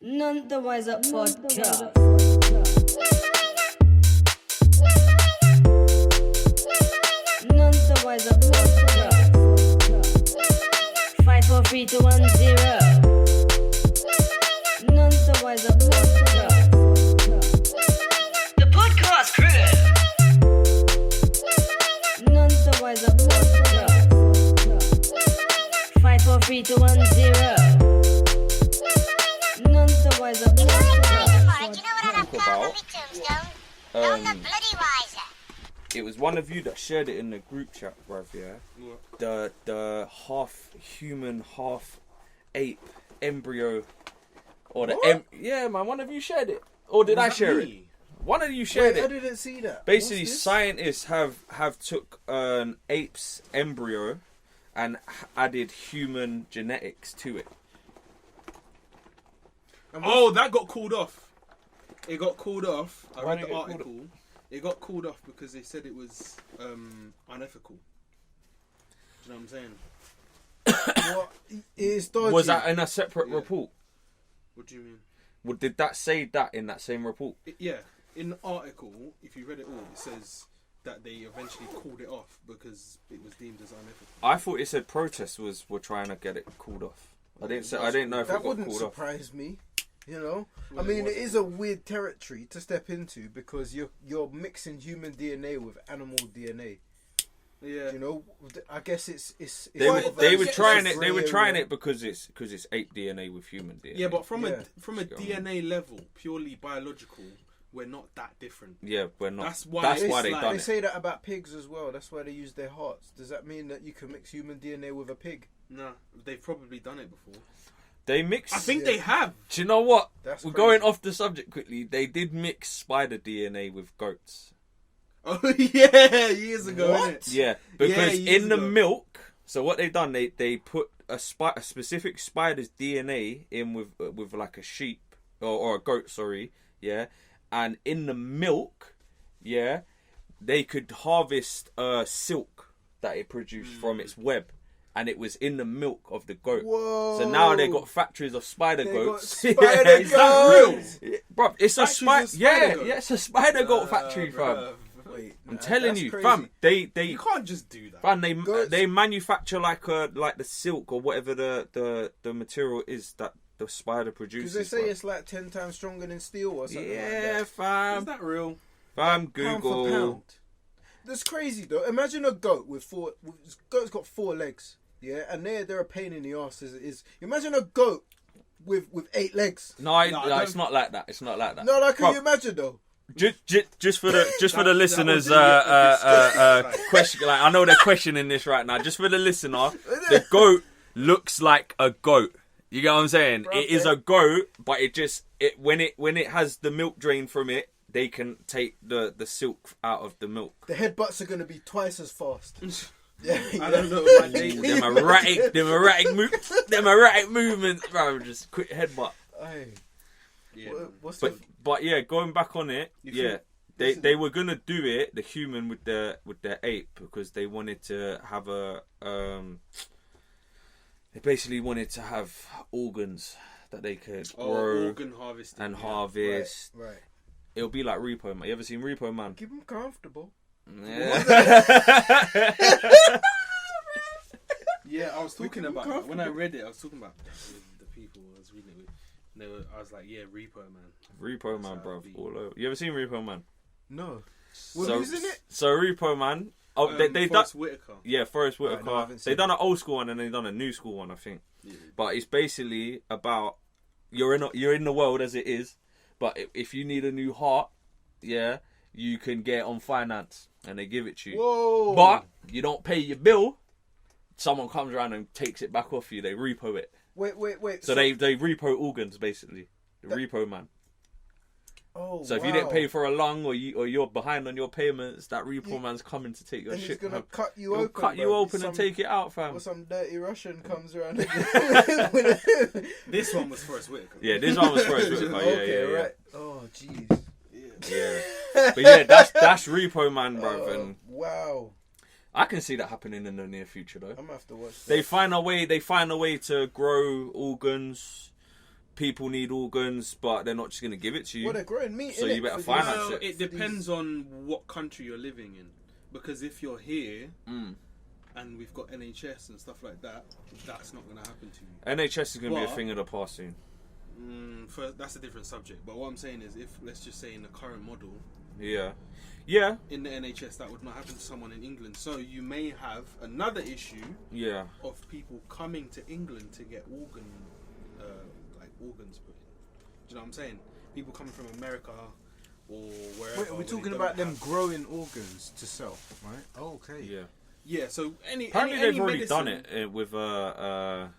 None the Wiser Podcast. None the Wiser Podcast. 5 4 3 2 1 0. None the Wiser Podcast. The podcast crew. None the Wiser Podcast. 5 4 3 2 1 0. None the Wiser It was one of you that shared it in the group chat, bruv, yeah? What? The half human, half ape embryo. Or the yeah, man, one of you shared it. Or did I share it? One of you shared I it. didn't see that. Basically, What's this? scientists have took an ape's embryo and added human genetics to it. Oh, that got called off. It got called off. I Why read did the it get called article. It got called off because they said it was unethical. Do you know what I'm saying? What is dodgy? Was that in a separate Yeah. report? What do you mean? Well, did that say that in that same report? Yeah, in the article, if you read it all, it says that they eventually called it off because it was deemed as unethical. I thought it said protests were trying to get it called off. I didn't know if it That got wouldn't called off. surprise me. You know, Well, I mean, it it is a weird territory to step into because you're mixing human DNA with animal DNA. Yeah. You know, I guess it's They sort were of they a- were it's trying a it. They were grey trying area. it because it's ape DNA with human DNA. Yeah, but from Yeah. a DNA level, purely biological, we're not that different. yeah, we're not. That's why That's it's why they like- done They it. say that about pigs as well. That's why they use their hearts. Does that mean that you can mix human DNA with a pig? Nah, they've probably done it before. They mix. I think Yeah. they have. Do you know what? That's We're crazy. going off the subject quickly. They did mix spider DNA with goats. Oh yeah, years ago. What? Innit? Yeah, because years in the ago. milk. So what they done? They put a specific spider's DNA in with like a sheep or a goat. Sorry, yeah, and in the milk, yeah, they could harvest silk that it produced from its web. And it was in the milk of the goat. Whoa. So now they got factories of spider They goats. got spider Is that goats. real? Bro, it's a Factories spider. of spider Yeah, goats? yeah, it's a spider goat factory, fam. Bruv. Wait, I'm nah, telling that's you, crazy. fam. They You can't just do that. fam, Goats. they manufacture like the silk or whatever the material is that the spider produces. Because they say fam. it's like 10 times stronger than steel or something like Yeah, that. Is fam. that real? Fam, Pound Google. for pound. That's crazy though. Imagine a goat goat's got 4 legs, yeah, and they're a pain in the ass as it is. Imagine a goat with 8 legs. No, No, it's not like that. It's not like that. No, like, can Bro, you imagine though? Just for the listeners, that was the- question. Like, I know they're questioning this right now. Just for the listener, the goat looks like a goat. You get what I'm saying? Bro, It is a goat, but when it has the milk drain from it, they can take the silk out of the milk. The headbutts are going to be twice as fast. Yeah, I don't know. About Ooh, them erratic movements, bro. Just quick headbutt. Hey, Yeah. what's But yeah, going back on it, You yeah, feel- they were gonna do it, the human with the ape, because they wanted to have they basically wanted to have organs that they could grow organ harvesting. and yeah. harvest. right? It'll be like Repo Man. You ever seen Repo Man? Keep them comfortable. Yeah. Yeah, I was talking keep about them that. When I read it. I was talking about that with the people I was reading it with. And I was like, yeah, Repo Man. Repo Man, That's bro. how it be. All over. You ever seen Repo Man? No. Well, So, who's in it? so Repo Man. Oh, they done. Forrest Whitaker. Yeah, Forrest Right, Whitaker. no, I haven't They seen done an old school one and they done a new school one, I think. Yeah. But it's basically about you're in the world as it is, but if you need a new heart, yeah, you can get it on finance and they give it to you. Whoa! But you don't pay your bill. Someone comes around and takes it back off you. They repo it. Wait. So they repo organs basically. The repo man. Oh, So if you didn't pay for a lung or you're behind on your payments, that repo man's coming to take your and he's shit. gonna Man. cut you He'll open. cut you bro. open and take it out, fam. Or some dirty Russian comes around. This one was Forrest Whitaker. Yeah, this one was Forrest Whitaker. Okay, yeah. right. Oh, jeez. Yeah. But yeah, that's Repo Man, bro. And Wow. I can see that happening in the near future, though. I'm gonna have to watch that. They find a way to grow organs, people need organs, but they're not just going to give it to you. Well, they're growing meat. So innit, you better for finance these- Well, it. it depends on what country you're living in. Because if you're here and we've got NHS and stuff like that, that's not going to happen to you. NHS is going to be a But- thing of the past soon. That's a different subject. But what I'm saying is, if let's just say in the current model, Yeah. in the NHS, that would not happen to someone in England. So you may have another issue Yeah. of people coming to England to get organs put in. Do you know what I'm saying? People coming from America or wherever. Wait, are we where they talking don't about them have- growing organs to sell, right? Oh, okay. Yeah. Yeah. So Apparently any they've already medicine- done it with what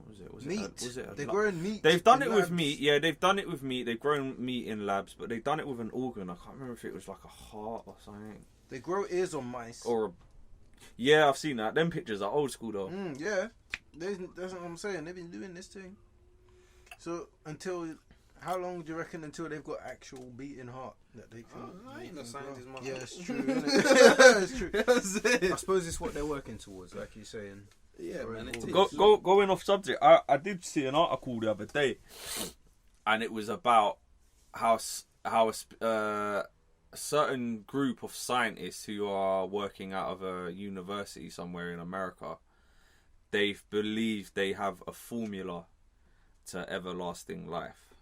was it? Was Meat. Was it They're growing meat. They've done in it with labs. meat. Yeah, they've done it with meat. They've grown meat in labs, but they've done it with an organ. I can't remember if it was like a heart or something. They grow ears on mice. Yeah, I've seen that. Them pictures are old school though. Yeah. That's what I'm saying. They've been doing this thing. So how long do you reckon until they've got actual beating heart that they can? I ain't no scientist, man. Yeah, it's true. It's true. That's it. I suppose it's what they're working towards, like you're saying. Yeah, man. It is. Going off subject, I did see an article the other day, and it was about how a certain group of scientists who are working out of a university somewhere in America, they believe they have a formula to everlasting life.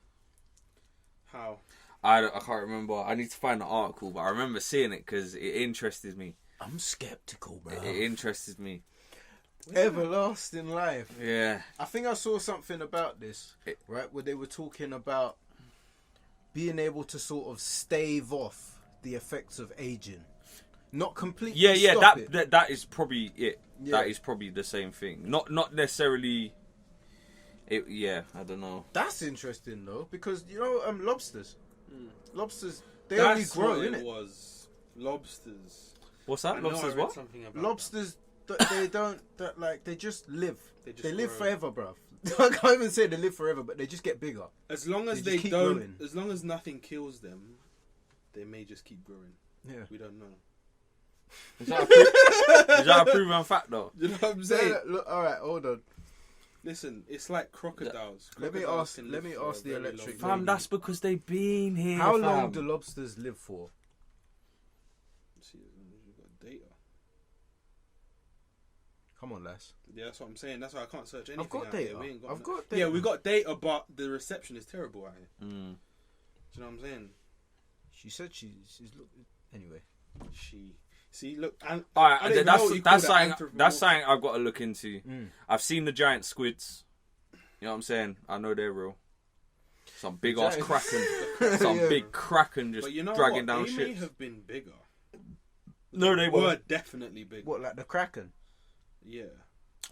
How? I can't remember. I need to find the article, but I remember seeing it because it interested me. I'm skeptical, bro. It interested me. Everlasting life. Yeah. I think I saw something about this, right, where they were talking about being able to sort of stave off the effects of aging. Not completely stop it. That is probably it. Yeah. That is probably the same thing. Not necessarily. I don't know. That's interesting though, because lobsters. Lobsters, they That's only grow, what it innit? was. Lobsters. What's I that? know I Lobsters read what? something about Lobsters, they don't. They just live. They live grow. forever, bruv. I can't even say they live forever, but they just get bigger. As long as They they just keep don't, growing. as long as nothing kills them, they may just keep growing. Yeah. We don't know. Is that a proven fact though? You know what I'm saying? Look, all right, hold on. Listen, it's like crocodiles. Let me Crocodiles ask- can let live me for ask a the very electric long Fam, time. that's because they've been here. How fam. long do lobsters live for? See, you've got data. Come on, lass. Yeah, that's what I'm saying. That's why I can't search anything. I've got out here. data. We ain't I've no- got Yeah, data. we got data, but the reception is terrible out here. Mm. Do you know what I'm saying? She said she's anyway. She. See, look. And All I right, don't even know what you call that's that something. anthropomorphic. That's something I've got to look into. Mm. I've seen the giant squids. You know what I'm saying? I know they're real. Some big ass Giant- kraken. Some Yeah. big kraken just But you know dragging what? down They may ships. have been bigger. No, they Were were. definitely bigger. What, like the kraken? Yeah.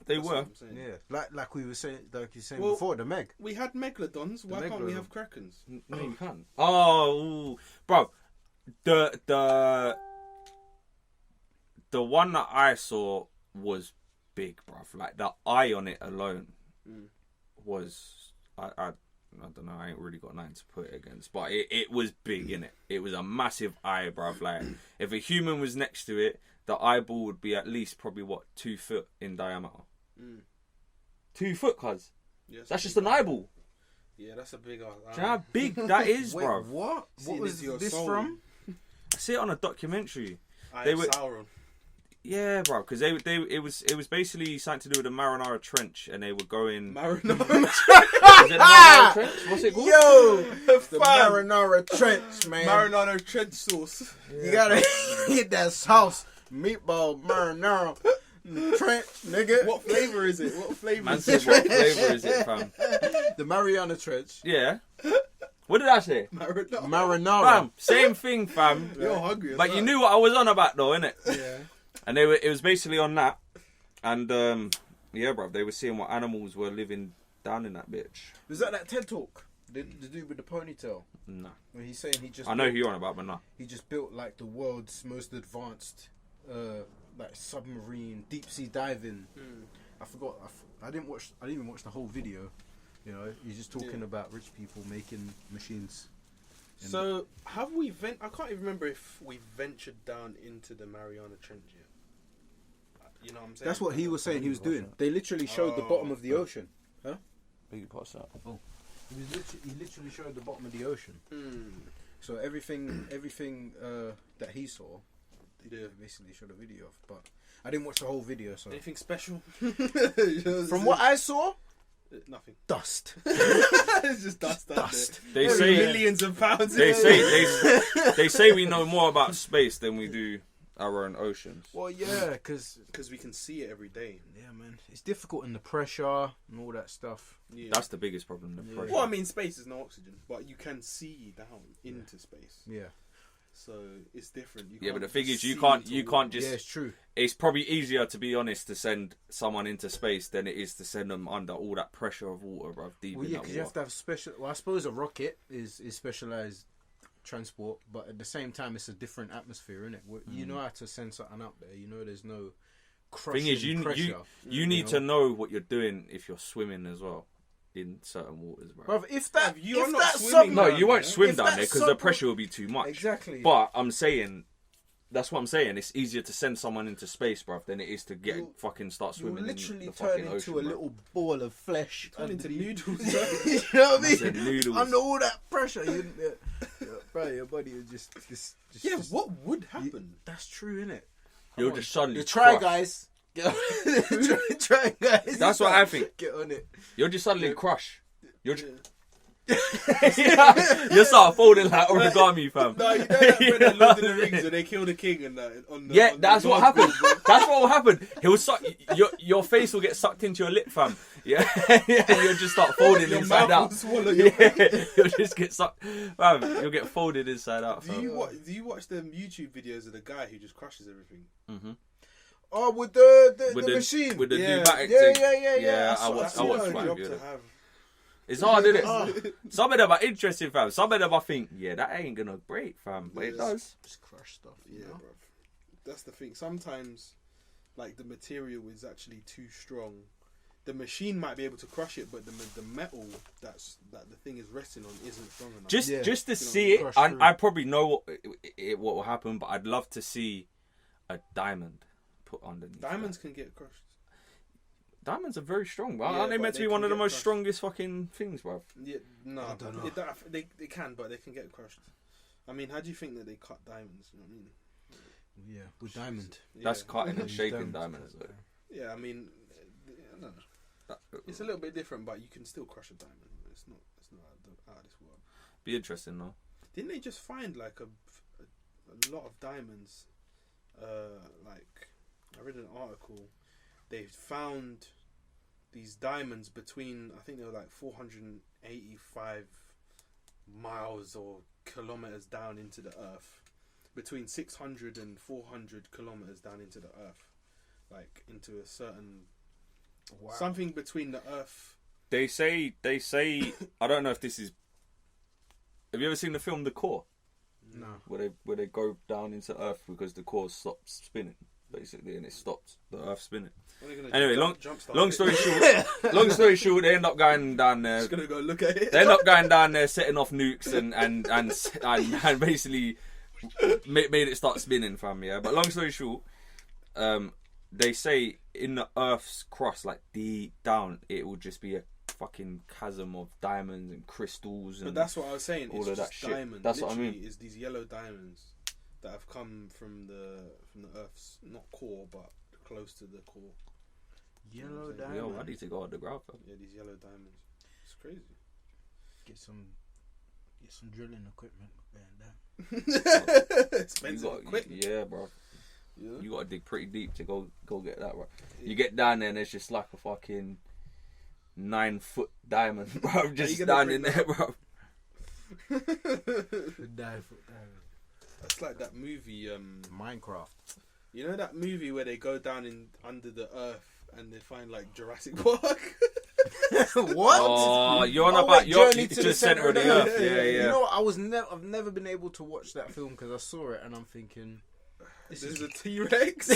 They That's were. what I'm saying. Yeah, like we were saying, like you were saying Well- before, the Meg. We had megalodons. Why can't we megalodon. have krakens? No, you can't. Oh, ooh. Bro, the one that I saw was big, bruv. Like the eye on it alone was I don't know. I ain't really got nothing to put it against, but it was big, innit? It was a massive eye, bruv. Like if a human was next to it, the eyeball would be at least probably 2 foot in diameter. 2 foot, cuz. Yeah, That's just an eyeball. Yeah, that's a big ass. Do you know how big that is, Wait, bruv? what? See, What was into your this soul. from? I see it on a documentary. I They am were- Sauron. Yeah, bro, because it was basically something to do with the Marinara Trench, and they were going. Marinara. Is it the Marinara Trench? What's it called? Yo, the Fam. marinara trench, man. Marinara trench sauce. You gotta hit that sauce, meatball marinara trench, nigga. What flavour is it? What flavour Man is said, it? what flavour is it, fam? The Mariana Trench, Yeah. What did I say? Marinara. marinara. Fam, same thing, fam. You're hungry. as But you well. knew what I was on about, though, innit? Yeah. And it was basically on that, and yeah, bro, they were seeing what animals were living down in that bitch. Was that TED talk? The dude with the ponytail. Nah, When he's saying he just I know built, who you're on about, but nah. he just built like the world's most advanced like submarine deep sea diving. I forgot. I didn't even watch the whole video. You know, he's just talking about rich people making machines. So have we I can't even remember if we ventured down into the Mariana Trench yet. You know what I'm saying? That's what he was saying he was doing. They literally showed the bottom of the ocean. Huh? Big pass out. He literally showed the bottom of the ocean. So everything that he saw, he basically showed a video of. But I didn't watch the whole video. So Anything special? from what I saw, nothing. dust. It's just dust. Dust. They There's say millions of pounds. they say we know more about space than we do our own oceans. Well, yeah, because we can see it every day. yeah, man, it's difficult in the pressure and all that stuff. Yeah. That's the biggest problem. The pressure. Well, I mean, space is no oxygen, but you can see down into space. Yeah, So it's different. Yeah, but the thing is, see you can't into just. yeah, it's true. It's probably easier, to be honest, to send someone into space than it is to send them under all that pressure of water, bruv, deep Well, in yeah, that because you have water. to have special. Well, I suppose a rocket is specialized transport, but at the same time, it's a different atmosphere, isn't it? You know how to send something up there. You know, there's no crushing Thing is, you pressure. need to know what you're doing if you're swimming as well in certain waters, bro. Bruv, if that You're if not that swimming No, down you won't there. swim If down that there because the sub- pressure will be too much. Exactly. But I'm saying, that's what I'm saying. It's easier to send someone into space, bruv, than it is to get fucking start you'll swimming in literally the turn fucking into ocean, a bruv. little ball of flesh. Turn into underneath. noodles. You know what I I said mean? noodles. Under all that pressure, bro, your body is just Yeah, just- what would happen? That's true, innit? You'll just suddenly You try, crush. guys. Get on it. try, guys. That's what I think. Get on it. You'll just suddenly crush. You'll just... you start folding like origami, fam. No, you know that when they Lord of the Rings when they kill the king and that on the Yeah, on that's the what Lord's happened. board, That's what will happen. He'll suck your face will get sucked into your lip, fam. Yeah, yeah. You'll just start folding Your inside mouth out. will swallow your Yeah, you'll just get sucked, fam. You'll get folded inside out, Do fam. you watch them YouTube videos of the guy who just crushes everything? Oh, with the With machine. with the Yeah. pneumatic Yeah, thing. yeah. Yeah, I saw watched that. one job video. to have. It's hard, isn't Ah. it? Some of them are interesting, fam. Some of them I think, yeah, that ain't gonna break, fam. But it Yes. does. Just crush stuff. You Yeah, know? bro. That's the thing. Sometimes, like the material is actually too strong. The machine might be able to crush it, but the metal that the thing is resting on isn't strong enough. Just Yeah. just to You know, see it, crush and through. I probably know what will happen, but I'd love to see a diamond put underneath. Diamonds that. can get crushed. Diamonds are very strong, bro. Yeah, Aren't they but meant to they be one can of the get most crushed. strongest fucking things, bro? Yeah, no, I don't know. they can, but they can get crushed. I mean, how do you think that they cut diamonds? You know what I mean? Yeah, with diamond. That's Yeah. cutting and Use shaping diamonds, cut, though. Yeah, I mean, I don't know. It's a little bit different, but you can still crush a diamond. It's not out of this world. Be interesting, though. Didn't they just find like a lot of diamonds? Like I read an article. They found these diamonds between, I think they were like 485 miles or kilometers down into the earth, between 600 and 400 kilometers down into the earth, like into a certain something between the earth. They say. I don't know if this is. Have you ever seen the film The Core? No. Where they go down into Earth because the core stops spinning, basically, and it stops the Earth spinning. What are they gonna Anyway, do? long Jumpstart story it? short, long story short, they end up going down there. Just gonna go look at it. They end up going down there, setting off nukes and basically made it start spinning, fam. Yeah, but long story short, they say in the Earth's crust, like deep down, it will just be a fucking chasm of diamonds and crystals. And But that's what I was saying. all It's of that just shit. diamond. That's what I Literally, mean. Is these yellow diamonds that have come from the Earth's not core, but close to the core. Yellow Yo, diamond. Yo, I need to go on the ground, fam. Yeah, these yellow diamonds. It's crazy. Get some drilling equipment. Going down. Expensive equipment. Yeah, bro. Yeah. You got to dig pretty deep to go get that, bro. You get down there and it's just like a fucking 9-foot diamond, bro. Just gonna down bring in that there, bro. The diamond. That's like that movie. Minecraft. You know that movie where they go down in under the earth and they find like Jurassic Park. What? Oh, you're on Oh, about wait, you're Journey to the center of the Earth. earth. Yeah, You yeah. know what? I've never been able to watch that film because I saw it and I'm thinking, There's a T-Rex.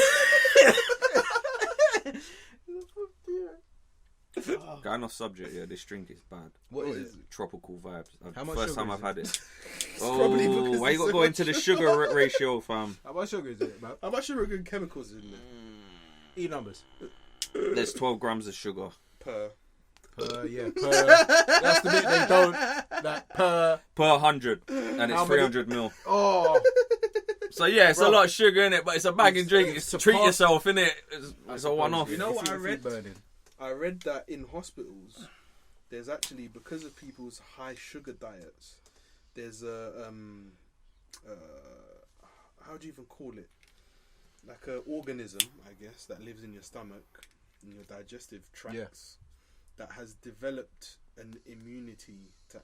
Going off subject, yeah. This drink is bad. What is it? Tropical vibes. How much First sugar time is I've had it. probably Oh, because why you there's got to so go much into the sugar ratio, fam? How much sugar is it, man? How much sugar and chemicals is in there E numbers. There's 12 grams of sugar per? That's the bit they don't. That per 100, and it's How many- 300 mil. Oh, So yeah, it's a lot of sugar in it, but it's a bag and drink. It's to treat pass- yourself, innit? It's a one-off. You know what I If you read? burning. I read that in hospitals, there's actually, because of people's high sugar diets, there's a how do you even call it? Like a organism, I guess, that lives in your stomach, in your digestive tracts, that has developed an immunity to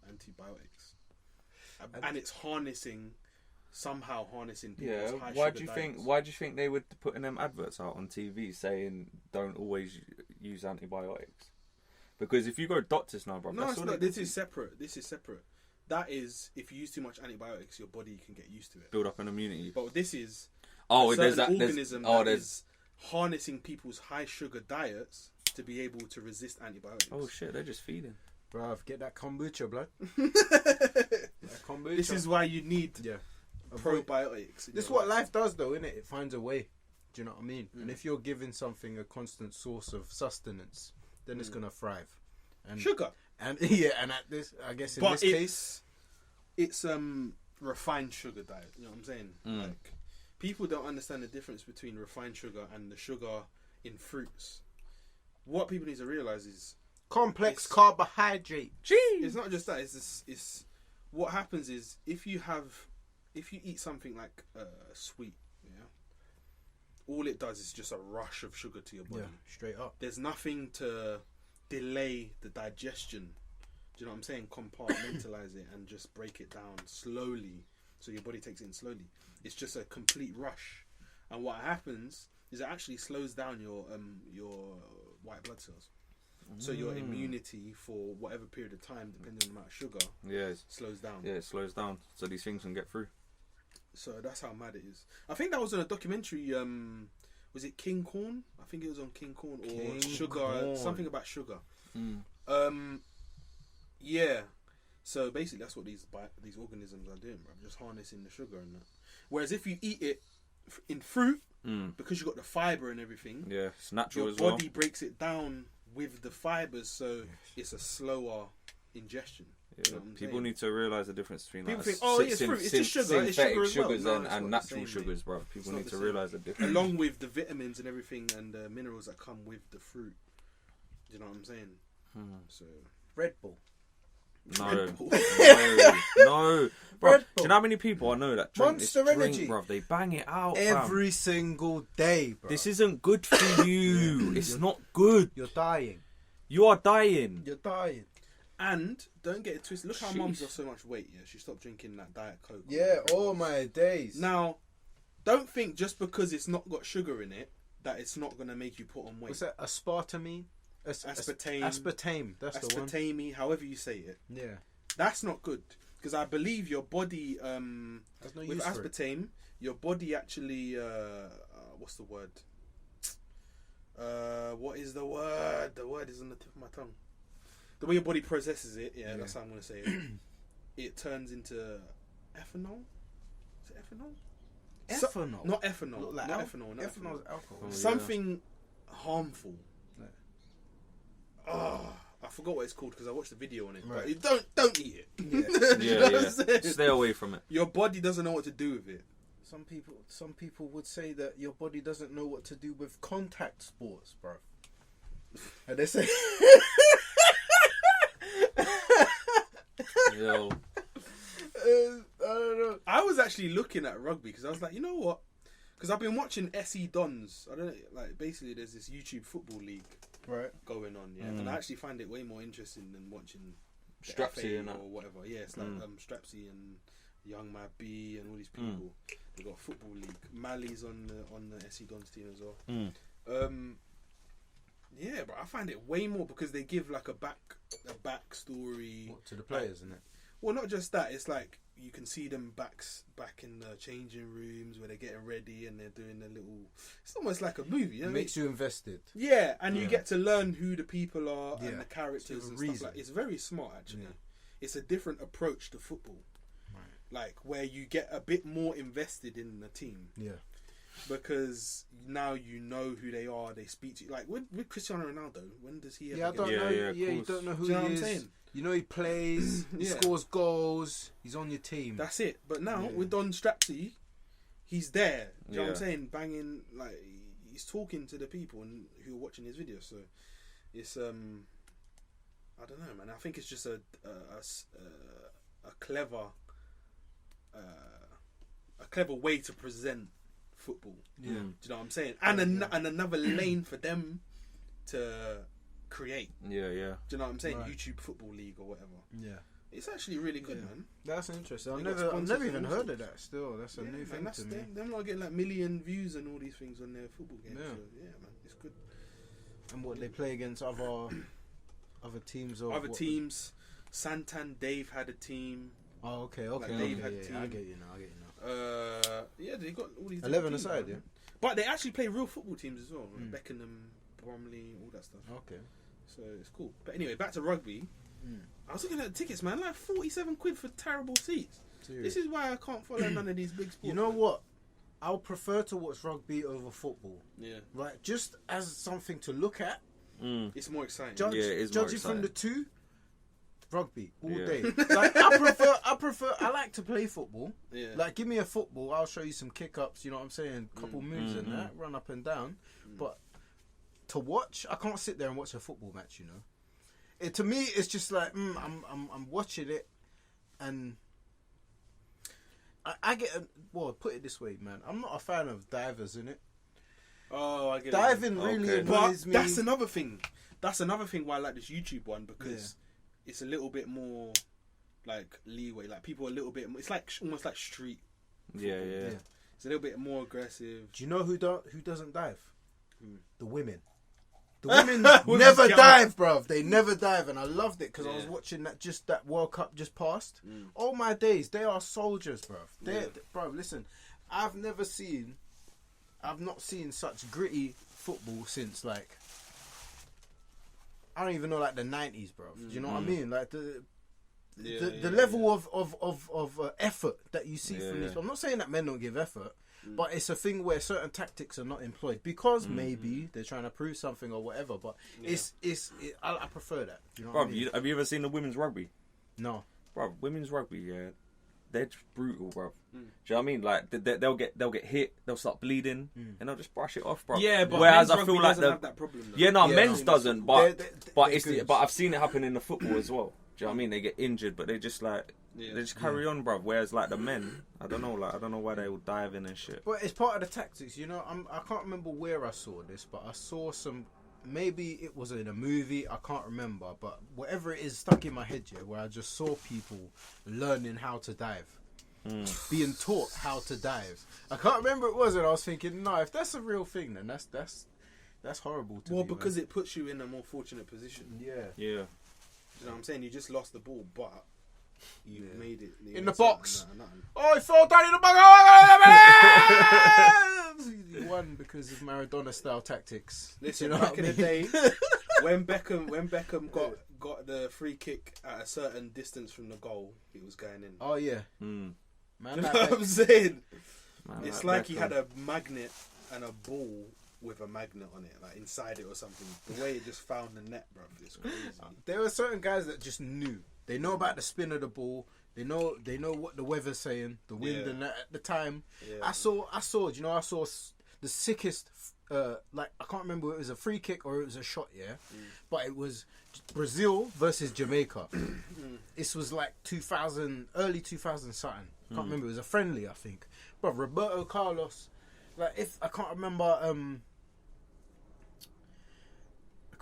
antibiotics, and it's somehow harnessing people's Yeah. high Why sugar do you diets. think? Why do you think they would put them adverts out on TV saying don't always use antibiotics? Because if you go to doctors now, bro, No, that's it's all not. they This do. is separate. That is, if you use too much antibiotics, your body can get used to it. Build up an immunity. But this is Oh, a there's certain that. organism There's, that there's. is harnessing people's high sugar diets to be able to resist antibiotics. Oh shit, they're just feeding. Bruv, get that kombucha, blood. That kombucha. This is why you need yeah. probiotics. in This is your what life does, though, innit? It finds a way. Do you know what I mean? And if you're giving something a constant source of sustenance, then it's gonna thrive. And Sugar, and yeah, and at this, I guess in but this case, it's refined sugar diet. You know what I'm saying? Like, people don't understand the difference between refined sugar and the sugar in fruits. What people need to realize is complex it's- carbohydrate. it's not just that. It's what happens is if you eat something like sweet, yeah, all it does is just a rush of sugar to your body. Yeah, straight up. There's nothing to delay the digestion. Do you know what I'm saying? Compartmentalize it and just break it down slowly, so your body takes it in slowly. It's just a complete rush, and what happens is it actually slows down your white blood cells. So your immunity for whatever period of time, depending on the amount of sugar, Yeah, slows down. yeah, it slows down, so these things can get through. So that's how mad it is. I think that was on a documentary. Was it King Corn? I think it was on King Corn or King sugar. Corn. Something about sugar. Yeah. So basically, that's what these organisms are doing, bro. Just harnessing the sugar and that. Whereas if you eat it in fruit, because you got the fiber and everything, Yeah, it's natural your as well. body breaks it down with the fibers, so it's a slower ingestion. Yeah, You know what I'm people saying? need to realise the difference between People like, think, oh, it's fruit, it's just sugar, it's synthetic sugar as well. sugars No, and it's not the natural same, sugars, mate. bro. It's People not need the to same. realise the difference. Along with the vitamins and everything and the minerals that come with the fruit. Do you know what I'm saying? So Red Bull. No, Red Bull. no, bro. Red Do Bull. you know how many people I know that drink Monster this drink, Energy. bro? They bang it out, Every single day, bro. This isn't good for you. It's not good. You're dying. You are dying. You're dying. And don't get it twisted. Look how Jeez. mum's lost so much weight. Yeah, she stopped drinking that Diet Coke. Yeah, oh my days. Now, don't think just because it's not got sugar in it that it's not gonna make you put on weight. What's that? Aspartame? Aspartame. Aspartame. That's the one. Aspartame, however you say it. Yeah. That's not good because I believe your body There's no with use for it. aspartame, your body actually what's the word? What is the word? The word is on the tip of my tongue. The way your body processes it, yeah. That's how I'm gonna say it. It turns into ethanol. Is it ethanol? Ethanol. Not ethanol. Look like not al- ethanol. Not Ethanol is ethanol. alcohol. Oh, yeah. Something harmful. Yeah. I forgot what it's called because I watched the video on it. Right. But you don't eat it. Yeah. You know what I'm Yeah. saying? Stay away from it. Your body doesn't know what to do with it. Some people would say that your body doesn't know what to do with contact sports, bro. And they say, Yo, I don't know. I was actually looking at rugby because I was like, you know what? Because I've been watching SE Dons. I don't know, like basically there's this YouTube football league Right. going on, yeah, and I actually find it way more interesting than watching the Strapsy FA and that. or whatever. Yeah, it's like Strapsy and Young Mad B and all these people. They got a football league. Mali's on the SE Dons team as well. Yeah, but I find it way more because they give like a backstory. What, to the players, isn't it? Well, not just that. It's like you can see them back in the changing rooms where they're getting ready and they're doing a little. It's almost like a movie. You know It what makes you invested. Yeah, and you Yeah. get to learn who the people are Yeah. and the characters It's a and reason. stuff like. It's very smart actually. Yeah. It's a different approach to football, like where you get a bit more invested in the team. Yeah. because now you know who they are. They speak to you. Like with Cristiano Ronaldo. When does he? Yeah, I Ever don't get know. Yeah, Yeah, of you course. don't know who Do you know he what I'm is. saying? You know he plays. He Yeah. scores goals. He's on your team. That's it. But now Yeah. with Don Strapsy, he's there. Do you know what I'm Yeah. saying? Banging, like he's talking to the people and who are watching his videos. So it's I don't know, man. I think it's just a clever way to present football. Yeah. Do you know what I'm saying? And and another lane for them to create. Yeah. Do you know what I'm saying? Right. YouTube Football League or whatever. Yeah. It's actually really good, Yeah. man. That's interesting. I've They got never sponsors even and all heard of sorts. that. Still, that's a new Man, thing that's to me. them not getting like million views and all these things on their football games. Yeah. So, yeah, man, it's good. And what they play against other teams or Other what? teams, Santan Dave had a team. Oh, okay. Like Okay. they've okay, had yeah, I team. get you now. Yeah, they got all these 11 different aside, teams, yeah. man. But they actually play real football teams as well. Mm. Beckenham, Bromley, all that stuff. Okay. So it's cool. But anyway, back to rugby. Mm. I was looking at the tickets, man. Like 47 quid for terrible seats. Serious. This is why I can't follow none of these big sports. You know man. what? I'll prefer to watch rugby over football. Yeah, Right, just as something to look at. it's more exciting. Judge, Yeah, it is more judging from the exciting. two, rugby all Yeah. day. Like I prefer. I like to play football. Yeah, Like, give me a football, I'll show you some kick ups. You know what I'm saying? Couple moves and Mm-hmm. that, run up and down. But to watch, I can't sit there and watch a football match. You know, to me, it's just like I'm watching it, and I get put it this way, man. I'm not a fan of divers in it. Oh, I get it. Diving really Okay. annoys But me. that's another thing. That's another thing why I like this YouTube one because it's a little bit more like leeway. Like people are a little bit. It's like almost like street. Yeah. Yeah. It's a little bit more aggressive. Do you know who doesn't dive? Who? The women. The women Women's never jump. dive, bruv. They never dive, and I loved it because I was Yeah. watching that World Cup just passed. Mm. Oh my days, they are soldiers, bruv. Yeah. Bruv, listen, I've not seen such gritty football since like I don't even know, like the 90s, bruv. Do you know what I mean? Like the level of effort that you see from Yeah. these. I'm not saying that men don't give effort, but it's a thing where certain tactics are not employed because maybe they're trying to prove something or whatever. But I prefer that. Do you know what I Bro, mean? have you ever seen the women's rugby? No. Bro, women's rugby, yeah, they're just brutal, bro. Do you know what I mean? Like they'll get hit, they'll start bleeding, and they'll just brush it off, bro. Yeah, but whereas men's I rugby feel like doesn't have that problem. Though. yeah, no, Yeah, men's no. doesn't, but They're it's good. but I've seen it happen in the football as well. Do you know what I mean? They get injured, but they just like Yeah. they just carry on, bro. Whereas like the men, I don't know why they will dive in and shit. But it's part of the tactics, you know. I can't remember where I saw this, but I saw some. Maybe it was in a movie. I can't remember, but whatever it is stuck in my head, yeah, where I just saw people learning how to dive, being taught how to dive. I can't remember what it was, and I was thinking, no, if that's a real thing, then that's horrible to me. Well, because man. it puts you in a more fortunate position. yeah, Yeah, You know what I'm saying? You just lost the ball, but you made it In the box. Nothing. oh, he fell down in the box. He won because of Maradona style tactics. Listen, You know back what in I the mean? day, when Beckham got the free kick at a certain distance from the goal, it was going in. Oh yeah, mm. man. You know Like what I'm saying? Man, It's like like he Beckham. had a magnet and a ball with a magnet on it, like inside it or something. The way it just found the net, bro, it's crazy. there were certain guys that just knew. They know about the spin of the ball. They know what the weather's saying, the wind, Yeah. and that at the time. Yeah. I saw. Do you know? I saw the sickest. Like I can't remember if it was a free kick or it was a shot. Yeah, but it was Brazil versus Jamaica. This was like 2000, early 2000 something. I can't remember. It was a friendly, I think. But Roberto Carlos, like if I can't remember. I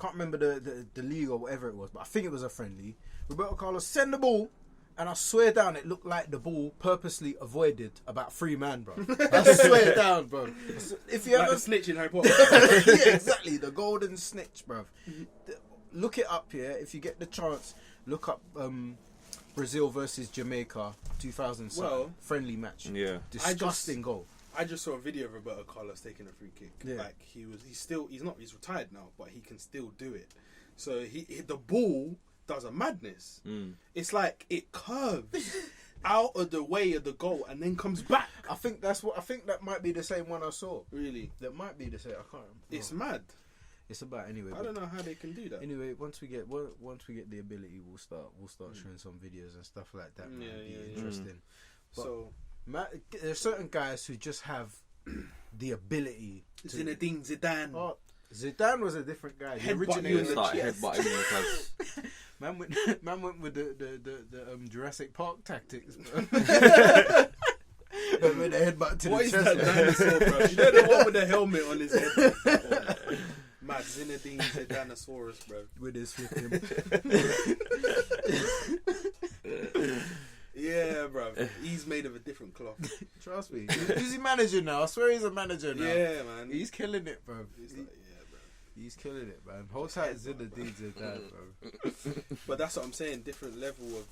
can't remember the league or whatever it was, but I think it was a friendly. Roberto Carlos sent the ball, and I swear down, it looked like the ball purposely avoided about 3 men, bro. I swear down, bro. If you Like ever the snitch in Harry Potter. yeah, exactly, the golden snitch, bro. Look it up here if you get the chance. Look up Brazil versus Jamaica 2000 Well, friendly match. Yeah. Disgusting goal. I just saw a video of Roberto Carlos taking a free kick. Yeah. Like he's retired now, but he can still do it. So the ball does a madness. It's like it curves out of the way of the goal and then comes back. I think that might be the same one I saw. Really? That might be the same. I can't remember. It's mad. It's about anyway. I don't know how they can do that. Anyway, once we get the ability, we'll start showing some videos and stuff like that. Man. It'd be interesting. But So there's certain guys who just have the ability. Zinedine Zidane. Oh, Zidane was a different guy. He Headbutt you in the Start chest. headbutting you because Man went with the Jurassic Park tactics, bro. With the headbutt to What the is chest. that dinosaur, bro? You know the one with the helmet on his head? Mad Zinedine Zidanosaurus, bro. With his flipping. Yeah, bro. He's made of a different cloth. Trust me. He's a manager now. I swear he's a manager now. Yeah, man. He's killing it, bro. He's like, yeah, bro. He's killing it, man. Hold tight Zinedine Zidane, bro. But that's what I'm saying. Different level of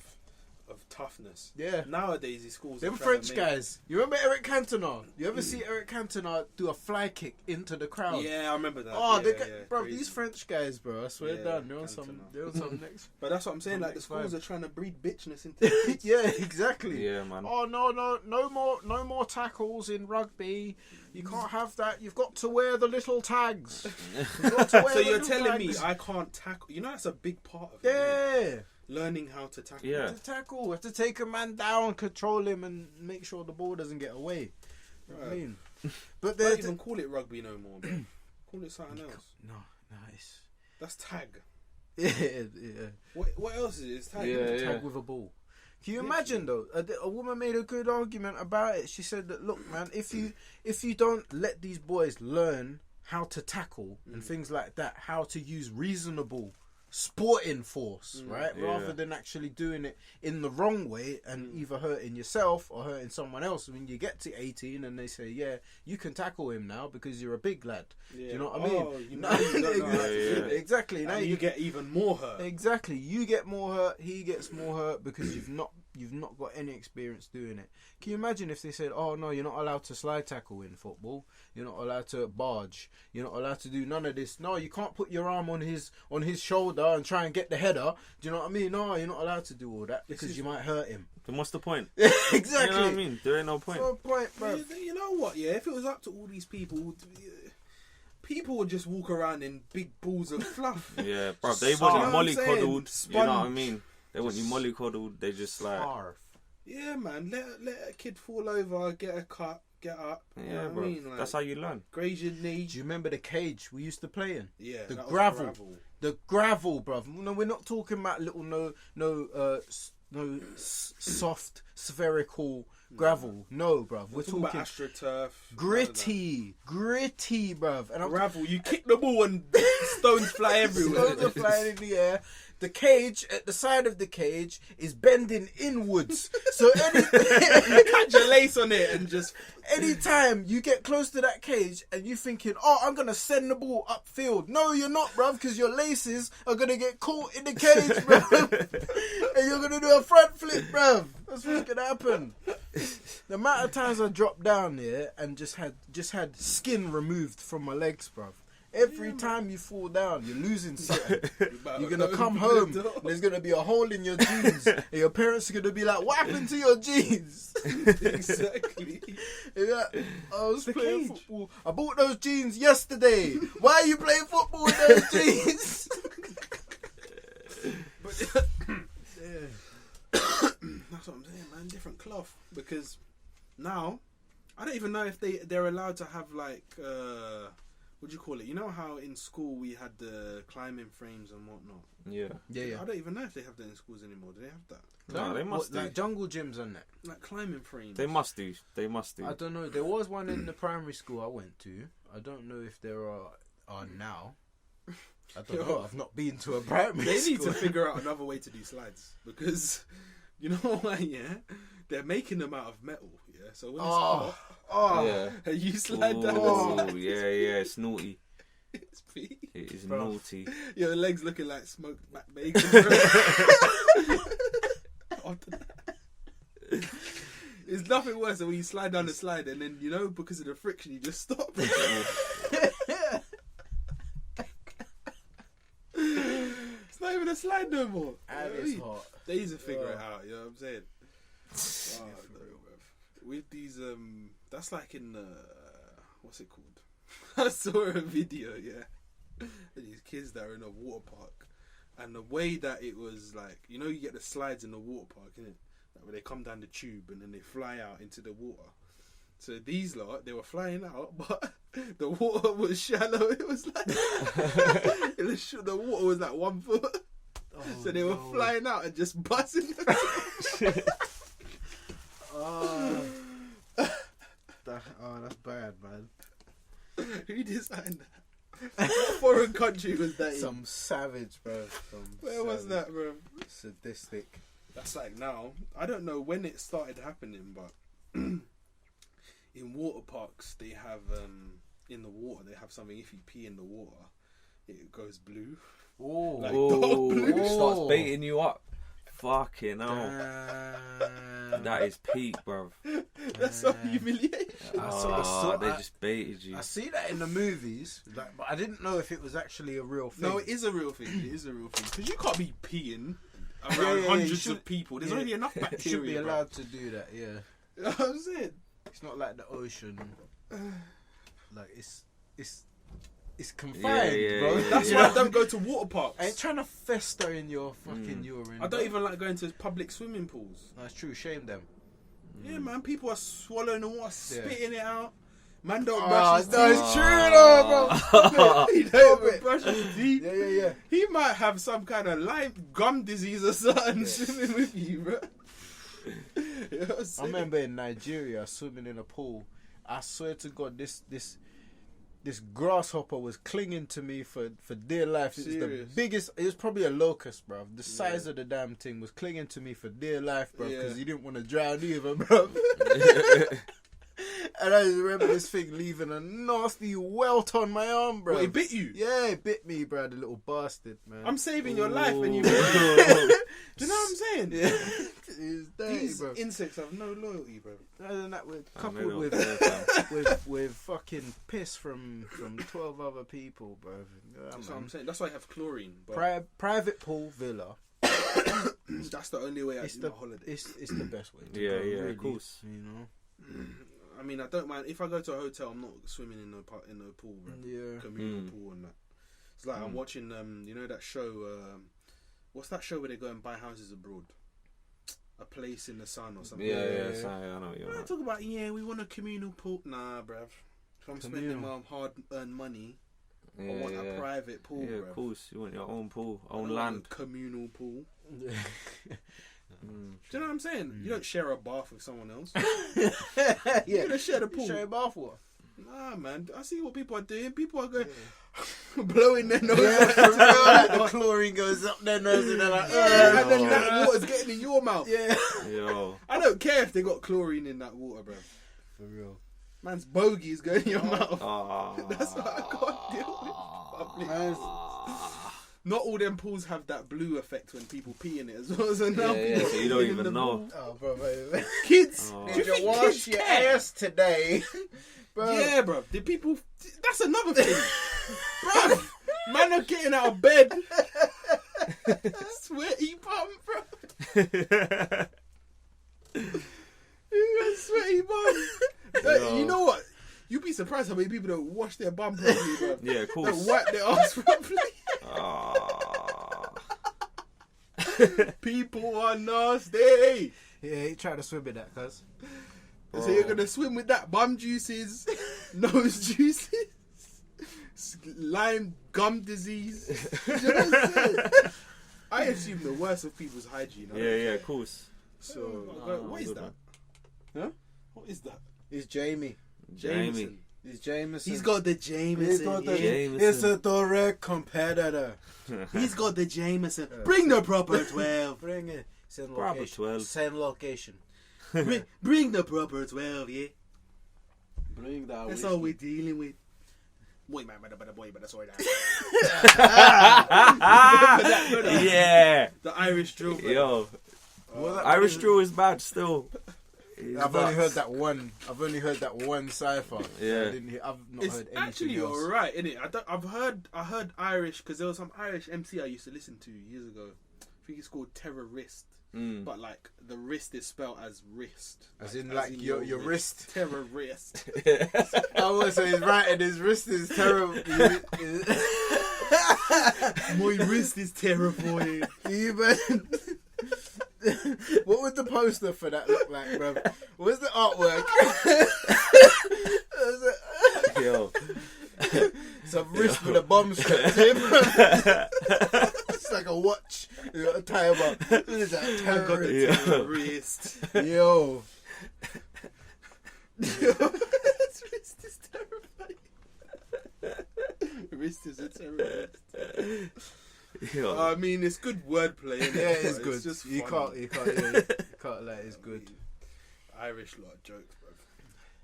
toughness. Yeah. Nowadays, these schools. Them are trying to French make- guys. You remember Eric Cantona? You ever see Eric Cantona do a fly kick into the crowd? Yeah, I remember that. Oh, yeah, bro, crazy. these French guys, bro. I swear Yeah, down. They're on some Cantona. next. But that's what I'm saying. Some Like the next schools vibe. are trying to breed bitchness into the kids. Yeah, exactly. yeah, man. Oh no more tackles in rugby. You can't have that. You've got to wear the little tags. You've got to wear So the you're little telling me tags. I can't tackle? You know that's a big part of it. isn't it? Yeah. Learning how to tackle. Yeah. To tackle, we have to take a man down, control him, and make sure the ball doesn't get away. You know what I Right. mean? But Don't they're even call it rugby no more, bro. Call it something else. no, nice. That's tag. Yeah, yeah. What else is it? It's tag. Yeah. Tag with a ball. Can you imagine though? A woman made a good argument about it. She said that, look, man, if you don't let these boys learn how to tackle and things like that, how to use reasonable sporting force, right, Yeah. rather than actually doing it in the wrong way and either hurting yourself or hurting someone else. When you get to 18 and they say, yeah, you can tackle him now because you're a big lad. Yeah. Do you know what I mean? Oh, you know, you don't know how to do it. Exactly. Now And you get even more hurt. Exactly. You get more hurt. He gets more hurt because you've not got any experience doing it. Can you imagine if they said, "Oh no, you're not allowed to slide tackle in football. You're not allowed to barge. You're not allowed to do none of this. No, you can't put your arm on his shoulder and try and get the header. Do you know what I mean? No, you're not allowed to do all that because you might hurt him." Then what's the point? Exactly. You know what I mean? There ain't no point. No point, bro. You know what? Yeah, if it was up to all these people, people would just walk around in big balls of fluff. Yeah, bro. They You want know you what I'm mollycoddled. saying? You know what I Sponge. mean? They want you mollycoddled. They just like, Arf. Yeah, man. Let a kid fall over, get a cut, get up. You know yeah, what bro. I mean? Like, That's how you learn. graze your knee. Do you remember the cage we used to play in? Yeah, The that was gravel. The gravel, bruv. No, we're not talking about little soft spherical gravel. No, bruv. We're We're talking talking about AstroTurf. gritty, bruv. And I'm Gravel. You kick the ball and stones fly everywhere. stones are flying in the air. The cage at the side of the cage is bending inwards. So Catch a lace on it and just. anytime you get close to that cage and you're thinking, oh, I'm going to send the ball upfield. No, you're not, bruv, because your laces are going to get caught in the cage, bruv. And you're going to do a front flip, bruv. That's what's going to happen. The amount of times I dropped down there and just had skin removed from my legs, bruv. Every time you fall down, you're losing something. You're going to come home, there's going to be a hole in your jeans, and your parents are going to be like, what happened to your jeans? Exactly. Yeah, I was playing cage. football. I bought those jeans yesterday. Why are you playing football with those jeans? But that's what I'm saying, man. Different cloth. Because now, I don't even know if they're allowed to have like, what do you call it? You know how in school we had the climbing frames and whatnot? Yeah. Yeah. I don't even know if they have that in schools anymore. Do they have that? No, they must do. Like jungle gyms and that. Like climbing frames. They must do. They must do. I don't know. There was one in the primary school I went to. I don't know if there are now. I don't know. I've not been to a primary They school. need to figure out another way to do slides. Because, you know what, yeah? They're making them out of metal, yeah? So when it's hot, Yeah. and you slide down the Oh, slide, yeah. It's naughty. it's peak. It is Bro. naughty. Your legs looking like smoked back bacon. bro. After that. It's nothing worse than when you slide down the slide and then, you know, because of the friction, you just stop. It's not even a slide no more. And You know what I it's mean? hot. They need to figure it out, you know what I'm saying? With these, that's like in what's it called? I saw a video, these kids that are in a water park, and the way that it was like, you know, you get the slides in the water park, innit? Like where they come down the tube and then they fly out into the water. So these lot, they were flying out, but the water was shallow. It was like the water was like 1 foot. So they were flying out and just buzzing. That's bad, man. Who designed that? What foreign country was that in? Some savage, bro. Where was that, bro? Sadistic. That's like now. I don't know when it started happening, but in water parks they have in the water they have something. If you pee in the water, it goes blue. Oh, Like dark blue. It starts baiting you up. Fucking hell. That is peak, bro. That's so humiliating. They just baited you. I see that in the movies, like, but I didn't know if it was actually a real thing. No, it is a real thing. It is a real thing. Because you can't be peeing around hundreds of people. There's only enough bacteria. You should be allowed to do that, yeah. You know what I'm saying? It's not like the ocean. Like, it's confined, bro. Yeah. That's why I don't go to water parks. I ain't trying to fester in your fucking urine. I don't even like going to public swimming pools. That's true, shame them. Yeah, man. People are swallowing the water, spitting it out. Man don't Oh, brush his no, teeth. it's true though, bro. He don't even brush his teeth. Yeah. He might have some kind of gum disease or something swimming with you, bro. You know what I'm I saying? remember in Nigeria swimming in a pool. I swear to God, this grasshopper was clinging to me for dear life. It was the Serious? biggest. It was probably a locust, bro. The size of the damn thing was clinging to me for dear life, bro. Because he didn't want to drown either, bro. And I just remember this thing leaving a nasty welt on my arm, bro. What, it bit you? Yeah, it bit me, bro. The little bastard, man. I'm saving your life when you. Ooh. Do you know what I'm saying? Yeah. It's dirty, These bro. insects have no loyalty, bro. Other than that, we're I coupled know with that. with fucking piss from 12 other people, bro. Yeah, That's what man. I'm saying. That's why I have chlorine. But Private pool villa. that's the only way I It's do the my holiday. it's the best way. To Yeah, go, yeah, really, of course. You know. I mean, I don't mind if I go to a hotel. I'm not swimming in a pool, bro. Yeah. Communal pool and that. It's like I'm watching you know that show. What's that show where they go and buy houses abroad? A Place in the Sun or something. Yeah. Sorry, I know what you're I right. talk about we want a communal pool. Nah, bruv. If I'm spending my hard-earned money, I want a private pool, Yeah, bruv. of course. You want your own pool, I don't own want land. a communal pool. Yeah. Do you know what I'm saying? You don't share a bath with someone else. Yeah. You're gonna share the pool. Share bath water. Nah, man. I see what people are doing. People are going blowing their nose. Like the chlorine goes up their nose and they're like, and then that water's getting in your mouth. yeah. Yo. I don't care if they got chlorine in that water, bro. For real. Man's bogey is going in your mouth. Ah. That's what I can't deal with. Public. Not all them pools have that blue effect when people pee in it as well. So now Yeah, people so you are don't peeing in even the know. pool. Oh, bro. Kids, Oh. do you Did you think wash kids your care? ass today? Bro. Yeah, bro. Did people? That's another thing, bro. Man are getting out of bed. Sweaty bum, bro. You got sweaty bum. You know what? You'd be surprised how many people don't wash their bum properly, bro. Yeah, of Don't course. wipe their ass properly. Ah. People are nasty. Yeah, he tried to swim in that, cuz. So you're gonna swim with that bum juices, nose juices, lime gum disease. You know what I'm saying? I assume the worst of people's hygiene. Yeah, of course. So what is good that? one. Huh? What is that? It's Jamie. Jamie. It's Jameson. He's got the Jameson. He's got the Jameson. It's a direct competitor. He's got the Jameson. Bring the proper 12. Bring it. Same Proper location. 12. Same location. Bring the proper 12, yeah. Bring that. That's all we're dealing with. Boy, man, boy, but that's all that. Yeah. The Irish drill. Bro. Yo. Well, that- Irish drill is bad still. I've only heard that one. I've only heard that one cipher. Yeah. I've not It's heard anything actually else. alright, isn't it? I heard Irish because there was some Irish MC I used to listen to years ago. I think it's called terrorist. Mm. But like the wrist is spelled as wrist. As in like your wrist. Terrorist. I was saying his right and his wrist is terrible. My wrist is terrifying. You man. What would the poster for that look like, bro? What's the artwork? Yo. Some wrist with a bomb strapped in. It's like a watch. You got to tie him up. What is that? Terrorist. Yo. Wrist is terrifying. Wrist is a terrorist. Yo. I mean, it's good wordplay. Innit? Yeah, it's But good. It's just You funny. can't lie. It's good. Irish lot of jokes, bro.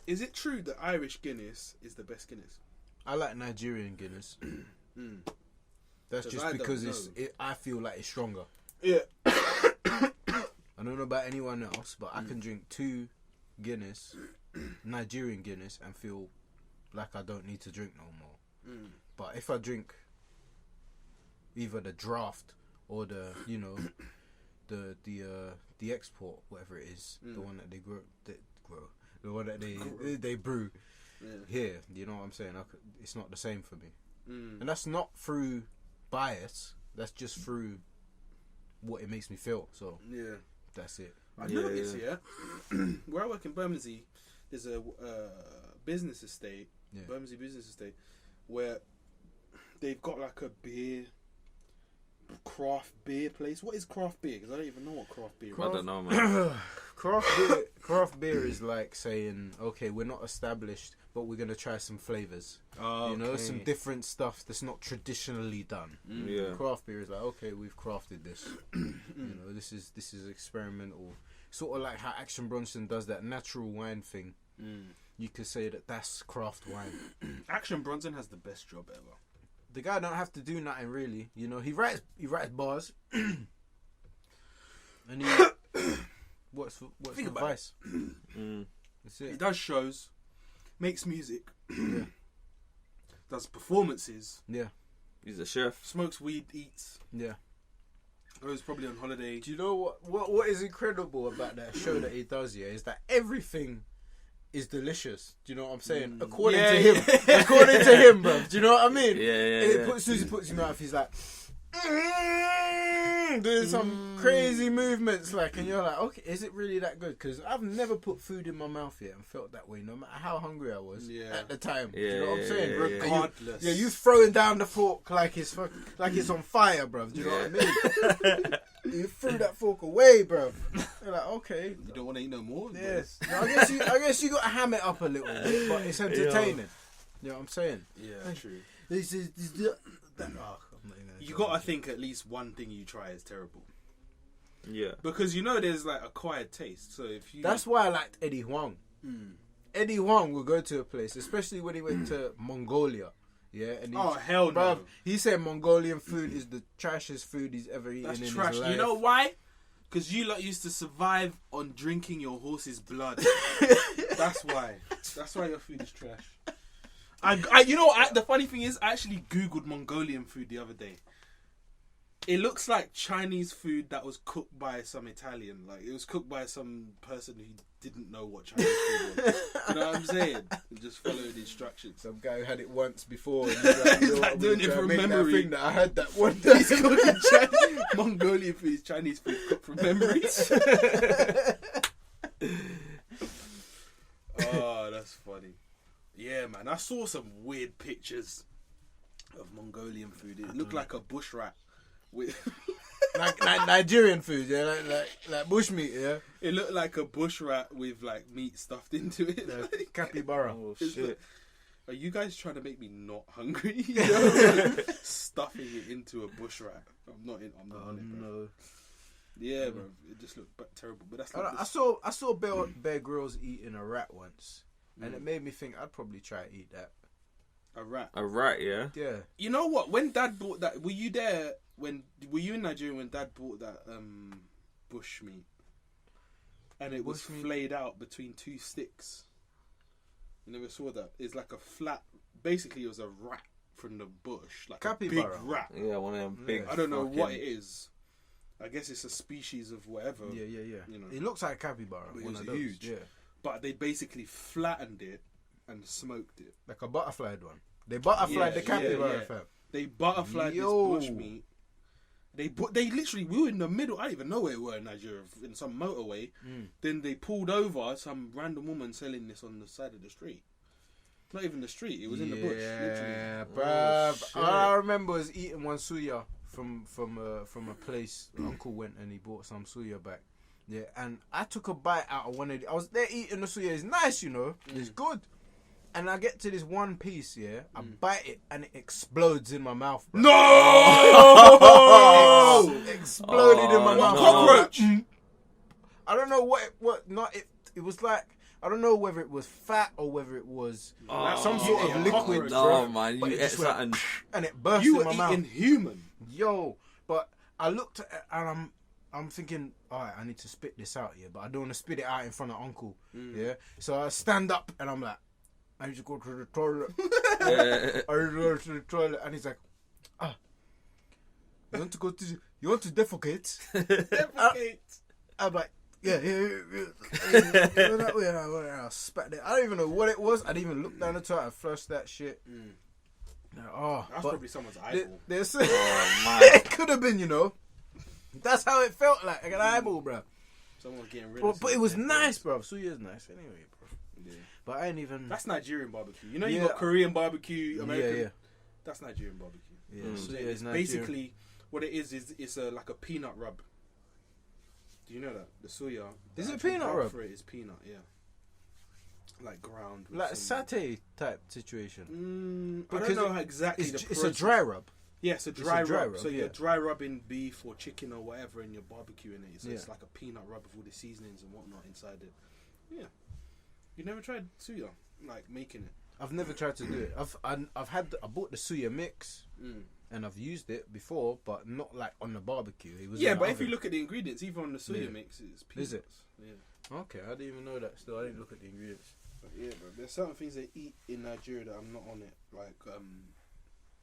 Is it true that Irish Guinness is the best Guinness? I like Nigerian Guinness. Mm. That's 'Cause just I don't because know. I feel like it's stronger. Yeah. I don't know about anyone else, but I can drink 2 Guinness, Nigerian Guinness, and feel like I don't need to drink no more. Mm. But if I drink either the draft or the the export, whatever it is, the one that they grow, the one that they brew here, you know what I'm saying? It's not the same for me, and that's not through bias. That's just through what it makes me feel. So Yeah. that's it. I noticed, where I work in Bermondsey, there's a business estate, Bermondsey Business Estate, where they've got like a craft beer place. What is craft beer? Because I don't even know what craft beer is. I don't know, man. Craft beer is like saying, okay, we're not established, but we're gonna try some flavors. You know, some different stuff that's not traditionally done. Yeah. Craft beer is like, okay, we've crafted this. You know, this is experimental. Sort of like how Action Bronson does that natural wine thing. You could say that's craft wine. Action Bronson has the best job ever. The guy don't have to do nothing really. You know, he writes bars, and he what's Think about advice. That's He it. does shows, makes music, does performances, Yeah, He's a chef. smokes weed, eats, yeah. goes probably on holiday. Do you know what is incredible about that show that he does? Yeah, is that everything is delicious. Do you know what I'm saying? According to him, according to him, bro. Do you know what I mean? Yeah. As soon as he puts his mouth, he's like doing some crazy movements, like, and you're like, okay, is it really that good? Because I've never put food in my mouth yet and felt that way, no matter how hungry I was at the time. Do you know what I'm saying? Yeah. Regardless. You throwing down the fork like it's on fire, bro. Do you know what I mean? You threw that fork away, bro. You're like, okay. You don't want to eat no more? Yes. No, I guess you got to ham it up a little bit, but it's entertaining. You know what I'm saying? Yeah, true. You got to think at least one thing you try is terrible. Yeah. Because you know there's like acquired taste. So if you... That's why I liked Eddie Huang. Eddie Huang would go to a place, especially when he went to Mongolia. Yeah, and hell no. Bruv, he said Mongolian food is the trashiest food he's ever eaten That's in trash. his life. You know why? Because you lot used to survive on drinking your horse's blood. That's why. That's why your food is trash. You know what? The funny thing is, I actually Googled Mongolian food the other day. It looks like Chinese food that was cooked by some Italian. Like, it was cooked by some person who didn't know what Chinese food was. You know what I'm saying? And just followed instructions. Some guy who had it once before. And he's like, He's like doing it from memory. That thing that I had that one day. He's cooking Chinese, Mongolian food is Chinese food cooked from memory. Oh, that's funny. Yeah, man. I saw some weird pictures of Mongolian food. It looked like a bush rat. With like Nigerian food, yeah, like bushmeat, yeah. It looked like a bush rat with like meat stuffed into it. Like, capybara. Oh it's shit. like, are you guys trying to make me not hungry? You know? Stuffing it into a bush rat. I'm not on it, bro. No. Yeah, bro. It just looked terrible. But that's like I saw Bear Grylls eating a rat once, and it made me think I'd probably try to eat that. a rat. A rat, yeah. Yeah. You know what? When Dad bought that, were you there? Were you in Nigeria when Dad bought that bush meat? And it was Bushmeat? flayed out between two sticks. You never saw that? It's like a flat. Basically, it was a rat from the bush, like Capybara. a big rat. Yeah, one of them big. I don't know what it fucking- is, I guess it's a species of whatever. Yeah. You know. It looks like a capybara. But it one was of those. huge. Yeah. But they basically flattened it and smoked it. Like a butterflied one. They butterflied the capybara, fam. They butterflied this bush meat. They literally, we were in the middle. I don't even know where we were in Nigeria, in some motorway. Then they pulled over some random woman selling this on the side of the street. Not even the street. It was in the bush. Literally. Yeah, bruv. All I remember was eating one suya from a place. Uncle went and he bought some suya back. Yeah, and I took a bite out of one of the. I was there eating the suya. It's nice, you know. It's good. And I get to this one piece, yeah. I bite it and it explodes in my mouth. Bro. No! It exploded in my mouth. Cockroach. I don't know it was like, I don't know whether it was fat or whether it was some sort of liquid. No, man, but you it ate just went, something. and it burst You in were my mouth. eating human. Yo, but I looked at it and I'm thinking, alright, I need to spit this out here, but I don't want to spit it out in front of Uncle. Yeah, so I stand up and I'm like, I need to go to the toilet. I need to go to the toilet, and he's like, you want to defecate? Defecate. I'm like, yeah. That way, I spat it. I don't even know what it was. I didn't even look down the toilet. I flushed that shit. That's probably someone's eyeball. It could have been, you know. That's how it felt like an eyeball, bro. Someone's getting rid of it. But it was nice, bro. Suya's nice anyway, bro. Yeah. But I ain't even. That's Nigerian barbecue. You know, you got Korean barbecue, American. Yeah. That's Nigerian barbecue. Yeah, So Suya it's is Nigerian. basically what it is it's like a peanut rub. Do you know that the suya? Is the it actual peanut rub rub? for it is peanut, yeah. Like ground. with Like a some- satay type situation. I don't know how exactly It's, the it's a process. dry rub. Yeah, it's a dry rub. rub, So yeah. you're dry rubbing beef or chicken or whatever, and you're barbecuing it. So it's Yeah. like a peanut rub with all the seasonings and whatnot inside it. Yeah. You never tried suya, like making it? I've never tried to do it. I bought the suya mix and I've used it before, but not like on the barbecue. It was Yeah, in the but if oven. you look at the ingredients, even on the suya Yeah. mix, it's peanuts. Is it? Yeah. Okay, I didn't even know that. Still, I didn't look at the ingredients. But yeah, bro. There's certain things they eat in Nigeria that I'm not on it, like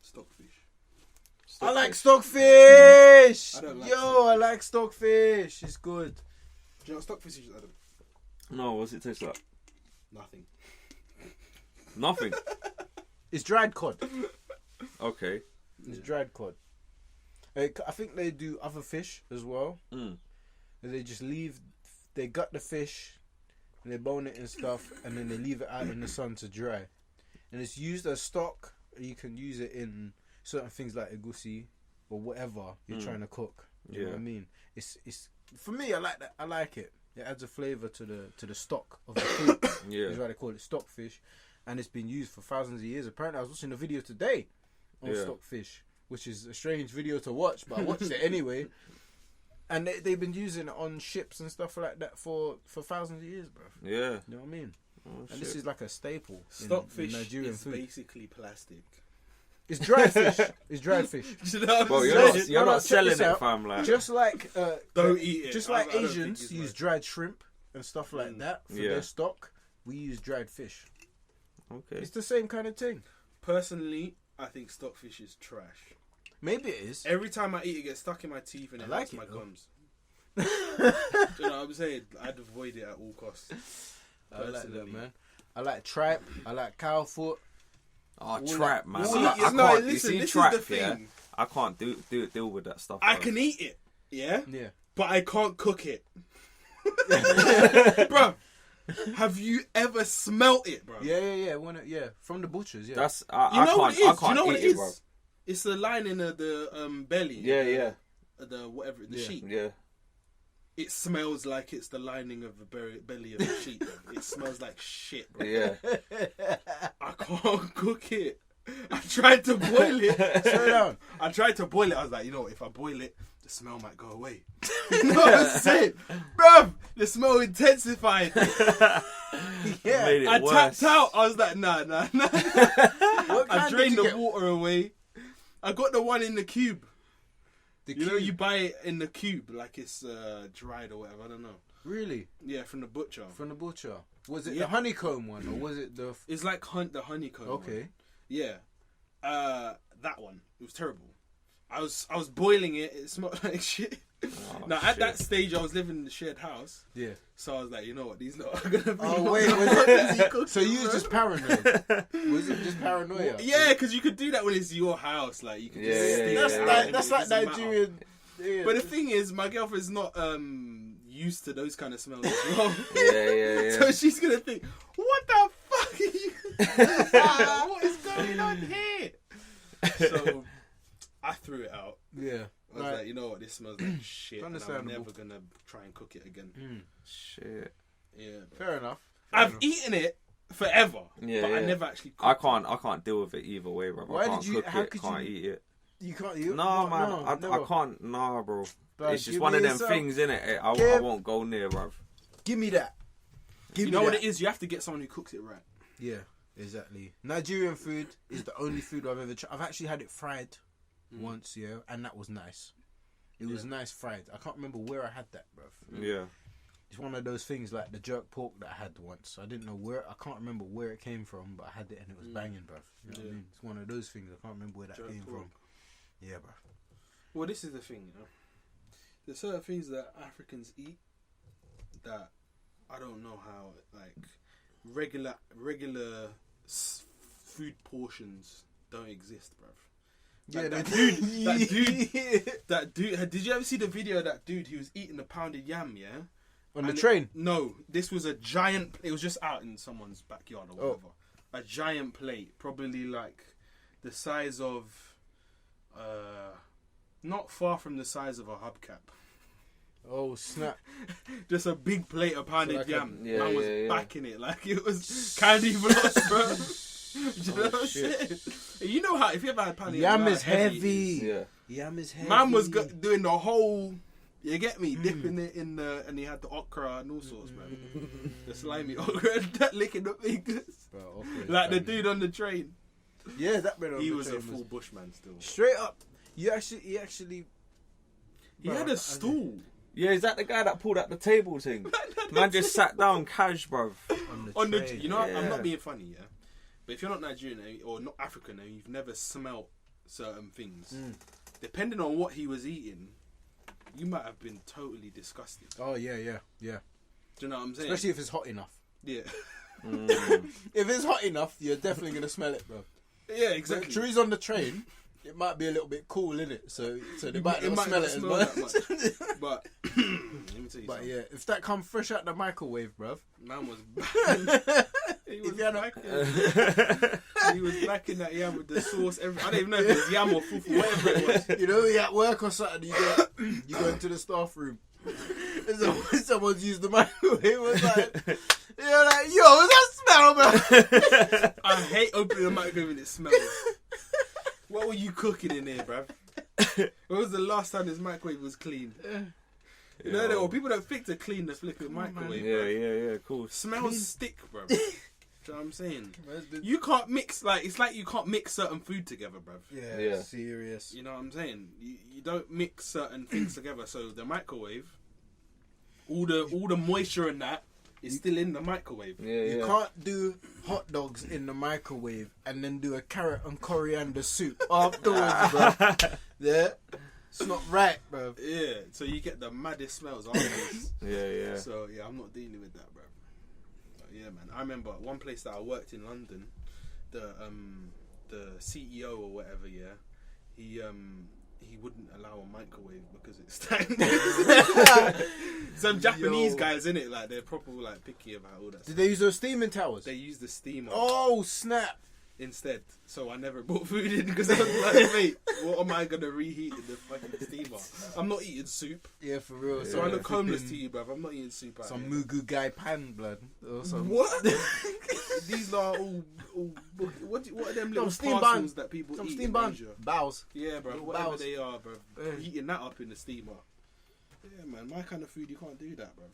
stockfish. I like stockfish. I don't like I like stockfish. It's good. Do you know what stockfish is, Adam? No, what's it taste like? Nothing. Nothing. It's dried cod. Okay. It's dried cod. I think they do other fish as well. Mm. They just they gut the fish, and they bone it and stuff, and then they leave it out in the sun to dry. And it's used as stock. You can use it in certain things like egusi or whatever you're trying to cook. You know what I mean? It's for me. I like that. I like it. It adds a flavour to the stock of the food. Yeah. That's why they call it stockfish, and it's been used for thousands of years. Apparently, I was watching a video today on stockfish, which is a strange video to watch, but I watched it anyway. And they've been using it on ships and stuff like that for thousands of years, bro. Yeah. You know what I mean? Oh, And this is like a staple Stockfish in Nigerian is food. basically plastic. It's dried fish. It's dried fish. Do you know what Well, I'm you're saying? not check selling this it, out. fam. Like, Just like Don't eat it. Just I like don't think Asians it's use like- dried shrimp and stuff like that for their stock, we use dried fish. okay. It's the same kind of thing. Personally, I think stockfish is trash. Maybe it is. Every time I eat, it gets stuck in my teeth and I it like hurts it, my though. gums. Do you know what I'm saying? I'd avoid it at all costs. I like that, Personally. man. I like tripe. I like cow foot. Oh, trap, man. See, I no, can't. listen, You see, this trap, is the yeah. thing. I can't deal with that stuff. I bro. can eat it, yeah, Yeah. but I can't cook it. Bro, have you ever smelt it, bro? Yeah. From the butchers, yeah. That's You I know what can't. it is? I Do can't you know what eat it it, bro. is? It's the lining of the belly. Yeah. The whatever, the Yeah. sheep. Yeah. It smells like it's the lining of the belly of the sheep. Bro. It smells like shit, bro. Yeah. I can't cook it. I tried to boil it. Slow down. I tried to boil it. I was like, you know, if I boil it, the smell might go away. You know what I'm saying? Bruv, the smell intensified. Yeah. Made it I worse. tapped out. I was like, nah. What I kind did drained you the get? water away. I got the one in the cube. The You know, cube. you buy it in the cube, like it's dried or whatever. I don't know. Really? Yeah, from the butcher. From the butcher. Was it Yeah. the honeycomb one or was it the? It's like the honeycomb. Okay. one. Yeah. That one. It was terrible. I was boiling it. It smelled like shit. Oh, Now, at shit. that stage, I was living in the shared house. Yeah. So I was like, you know what, these lot are going to be... Oh wait, was it? So you was just paranoid? Was it just paranoia? Yeah, because you could do that when it's your house. Like, you could just Yeah, stay yeah, there yeah. and That's it like doesn't matter. Nigerian. Yeah. But the thing is, my girlfriend's not used to those kind of smells as well. Yeah. So she's going to think, what the fuck are you... what is going on here? So I threw it out. Yeah. I was like, you know what, this smells like shit, and I'm Understandable. never gonna try and cook it again. Shit. Yeah, Fair enough. I've eaten it forever, Yeah, but I yeah. never actually I cooked can't deal with it either way, bro. Why I can't did you- cook how it, could can't you- eat it. You can't. You, No, man, I never. can't. Nah, bro. Bruv, It's just give one me of them yourself. things, innit? I Give- won't go near, bro. Give me that. Give You me know what that. it is? You have to get someone who cooks it right. Yeah, exactly. Nigerian food is the only food I've ever tried. I've actually had it fried once, yeah, and that was nice. It was nice fried. I can't remember where I had that, bruv. Yeah. It's one of those things like the jerk pork that I had once. I didn't know where. I can't remember where it came from, but I had it and it was banging, bruv. You know what I mean? It's one of those things. I can't remember where that Jerk came pork. from. Yeah, bruv. Well, this is the thing, you know. There's certain things that Africans eat that I don't know how, like, regular food portions don't exist, bruv. Like, that dude. Did you ever see the video of that dude who was eating a pounded yam? Yeah, On the And train. No, this was a giant. It was just out in someone's backyard or Oh. whatever. A giant plate, probably like the size of, not far from the size of a hubcap. Oh snap! Just a big plate of pounded like a- yam. yeah, Man was yeah, yeah. backing it like it was candy floss, bro. Do you know what I'm shit. saying? You know how if you ever had pounded Yam you know is how it heavy. Yeah. Yam is heavy. Man was doing the whole. You get me? Dipping it in the, and he had the okra and all sorts, man. The slimy okra, that licking the fingers, Bro, okay, like the fine. dude on the train. Yeah, that man on He the was a train full bushman still. straight up. He actually. He had a stool Yeah, is that the guy that pulled out the table thing? Man just sat down, cash, bruv. on the. train. You know, I'm Yeah. not being funny, yeah. But if you're not Nigerian or not African and you've never smelt certain things, depending on what he was eating, you might have been totally disgusted. Oh yeah. Do you know what I'm saying? Especially if it's hot enough. Yeah. If it's hot enough, you're definitely gonna smell it, bro. Yeah, But exactly. if Tree's on the train, it might be a little bit cool, innit? So they might not smell it as much. that much. But let me tell you But something. yeah, if that come fresh out the microwave, bruv. Man was backing. He was If you're not- backing. He was backing that yam with the sauce. I don't even know if it was yam or fufu, whatever it was. You know, you're at work or something, you go into the staff room. And someone's used the microwave. It was like, you're like, yo, what's that smell, bro? I hate opening the microwave and it smells. What were you cooking in there, bruv? When was the last time this microwave was clean? You know, or people don't think to clean the flipping microwave. Yeah, cool. Smells stick, bruv. Do you know what I'm saying? You can't mix, like, it's like you can't mix certain food together, bruv. Yeah. Serious. You know what I'm saying? You don't mix certain things together. So the microwave, all the moisture in that is still in the microwave. You can't do hot dogs in the microwave and then do a carrot and coriander soup afterwards, bro. Yeah, it's not right, bro. Yeah, so you get the maddest smells afterwards. Yeah. So yeah, I'm not dealing with that, bro. But yeah, man. I remember one place that I worked in London, the CEO or whatever, yeah, he wouldn't allow a microwave because it's some Japanese Yo. guys in it, like they're proper like picky about all that Did stuff. they use those steaming towers? They use the steamer Oh snap! instead, so I never brought food in because I was like, mate, what am I gonna reheat in the fucking steamer? I'm not eating soup, Yeah, for real. so I look homeless to you, bruv. I'm not eating soup. Out Some here. Mugu guy pan blood or some. What? These are all what are them little steam parcels buns. that people Some eat steam in buns. Asia? Bows. Yeah, bro. Little Whatever bows. they are, bro. Heating that up in the steamer. Yeah, man. My kind of food, you can't do that, bro.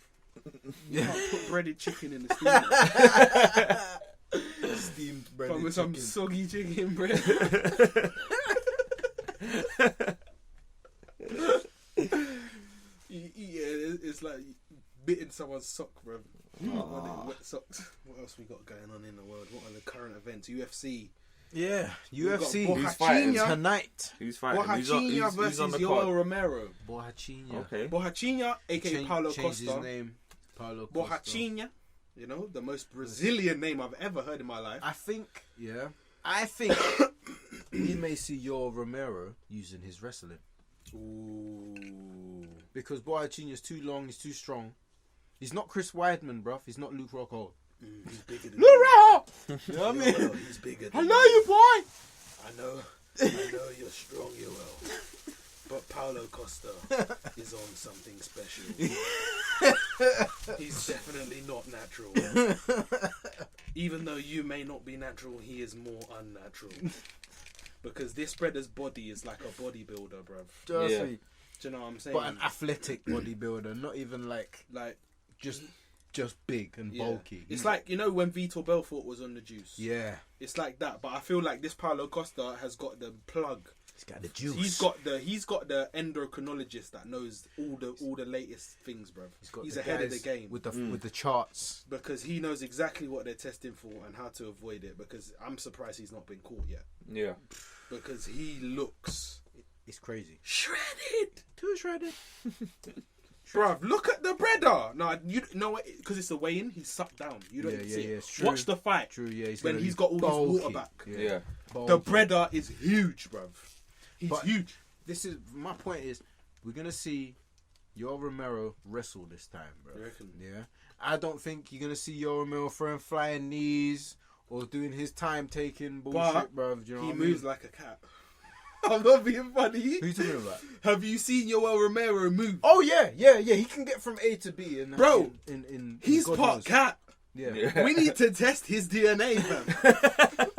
You can't put breaded chicken in the steamer. Steamed bread. But with some soggy chicken bread. It's like bitten someone's sock, bro. Wet socks. What else we got going on in the world? What are the current events? UFC Yeah, got UFC Who's fighting? tonight. Who's fighting? Bohachinha Who's versus on the Yoel card? Romero. Bohachinha. Okay. Bohachinha, aka Paulo Changed his Costa. name. Paulo Costa. Bohachinha, you know, the most Brazilian name I've ever heard in my life. I think we may see Yoel Romero using his wrestling. Ooh. Because Bohachinha's too long, he's too strong. He's not Chris Weidman, bruv. He's not Luke Rockhold. He's bigger than Luke Rockhold! You know what I mean? Yoel, he's bigger than I know you, boy! I know you're strong, Yoel. But Paulo Costa is on something special. He's definitely not natural. Even though you may not be natural, he is more unnatural. Because this brother's body is like a bodybuilder, bruv. Just Yeah. me. Do you know what I'm saying? But an athletic bodybuilder, not even like just big and yeah. bulky. It's like, you know, when Vitor Belfort was on the juice. Yeah. It's like that, but I feel like this Paulo Costa has got the plug. He's got the juice. He's got the endocrinologist that knows all the latest things, bruv. He's the ahead of the guys game with the charts. because he knows exactly what they're testing for and how to avoid it. Because I'm surprised he's not been caught yet. Yeah. Because he looks It's crazy. shredded, Too shredded. bruv. Look at the brother. No, you know what? Because it's the weigh-in. He's sucked down. You don't see it. it's true. Watch the fight. True, yeah. When gonna he's be got all bulky. his water back. Yeah. Bulky. The brother is huge, bruv. He's But- huge. This is my point. Is we're gonna see Yoel Romero wrestle this time, bro. You reckon? Yeah. I don't think you're gonna see Yoel Romero throwing flying knees or doing his time taking bullshit, But bro. Do you know he what moves I mean? like a cat. I'm not being funny. Who you talking about? Have you seen Yoel Romero move? Oh yeah. He can get from A to B. And Bro, in He's God part knows. cat. Yeah. Yeah. We need to test his DNA, fam.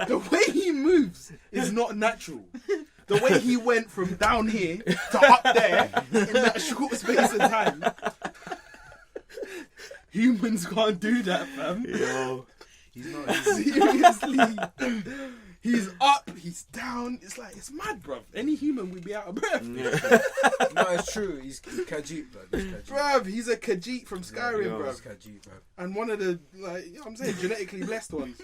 The way he moves is not natural. The way he went from down here to up there in that short space of time. Humans can't do that, fam. Yo. He's not. Seriously. He's up, he's down. It's like, it's mad, bruv. Any human would be out of breath. No, it's true. He's Khajiit, bro. He's Khajiit. Bruv, he's a Khajiit from Skyrim, Yeah, bruv. He's Khajiit, bro. And one of the, like, you know what I'm saying, genetically blessed ones.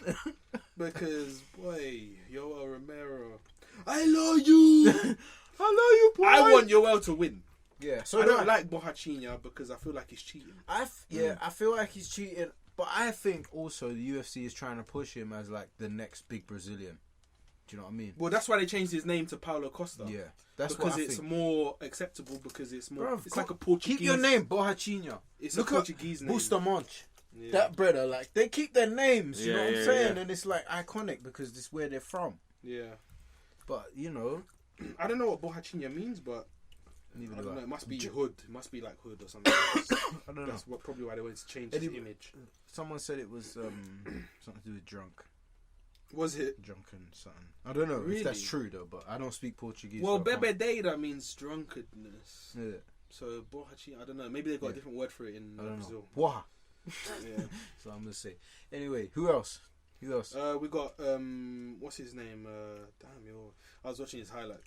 Because, boy, Yoel Romero. I love you. I love you, boy. I want Yoel to win. Yeah. So I don't like Bohachinha because I feel like he's cheating. I feel like he's cheating, but I think also the UFC is trying to push him as like the next big Brazilian. Do you know what I mean? Well, that's why they changed his name to Paulo Costa. Yeah, that's because what I it's think. more acceptable. Because it's more. Bruv, it's like a Portuguese. Keep your name, Bohachinha. It's Look a Portuguese at name. Bustamante. Yeah. That brother, like they keep their names. You know what I'm Yeah, saying? yeah. And it's like iconic because it's where they're from. Yeah. But you know, I don't know what Bohachinha means, but neither I do don't know. I. It must be hood. It must be like hood or something. I don't know. That's probably why they wanted to change his Any- image. Someone said it was something to do with drunk and something. I don't know if that's Really? true though, but I don't speak Portuguese. Well, so I can't- bebedeira means drunkenness. Yeah, So Bohachinha, I don't know. Maybe they've got a Yeah. different word for it in I don't know. Brazil. Boha. Yeah. So I'm gonna say. Anyway, who else? We got what's his name? I was watching his highlight.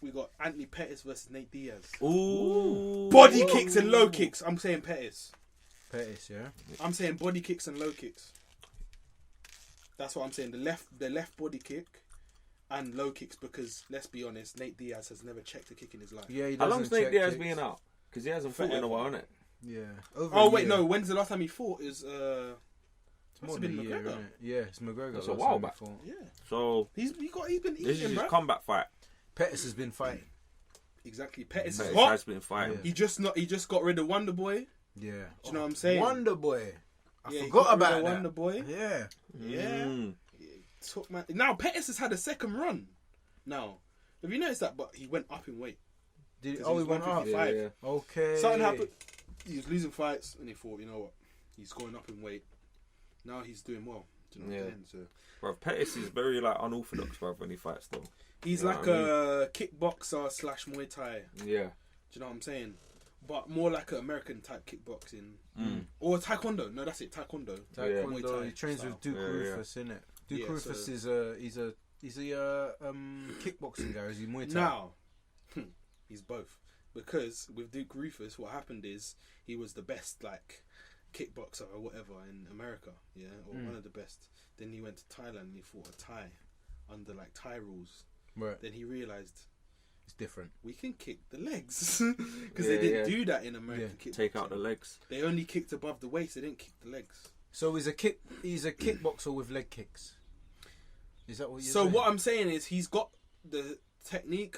We got Anthony Pettis versus Nate Diaz. Ooh. Body kicks and low kicks. I'm saying Pettis. Pettis, yeah. I'm saying body kicks and low kicks. That's what I'm saying. The left body kick and low kicks, because let's be honest, Nate Diaz has never checked a kick in his life. Yeah, he How doesn't long's Nate check Diaz kicks. been out? Because he hasn't fought in a while, innit? Yeah. Over Oh a wait, year. no. When's the last time he fought? Is It's more must have than been a year, McGregor. innit? Yeah, it's McGregor. That's a last while time he back. fought. Yeah, So he's been this is eating, his bro. comeback fight. Pettis has been fighting. Exactly. Pettis Pettis is hot. has been fighting. Yeah. He just got rid of Wonder Boy. Yeah. Do you know what I'm saying? Wonder Boy. I Yeah, he forgot got rid of about that. Wonder Boy. Yeah. Yeah. Mm. Now Pettis has had a second run. Now, have you noticed that? But he went up in weight. Did Because oh, he he was went up. 155. Yeah. Okay. Something happened. He was losing fights, and he thought, you know what? He's going up in weight. Now he's doing well. Do you know what I'm Yeah. saying? So Bro, Pettis is very like unorthodox, bro, when he fights though. he's You know like what I a kickboxer / Muay Thai. Yeah. Do you know what I'm saying? But more like an American type kickboxing. Mm. Or Taekwondo. No, that's it. Taekwondo. Yeah. Muay Taekwondo. Thai He trains style. with Duke Yeah, Rufus, innit? Duke Yeah, Rufus so- is a kickboxing guy. Is he Muay Thai? Now, he's both. Because with Duke Rufus, what happened is he was the best, like, kickboxer or whatever in America, yeah, or one of the best. Then he went to Thailand and he fought a Thai under like Thai rules. Right. Then he realised It's different. we can kick the legs because they didn't do that in American kickboxing. Take out the legs. They only kicked above the waist. They didn't kick the legs. So he's a kickboxer with leg kicks. Is that what you're So saying? what I'm saying is he's got the technique.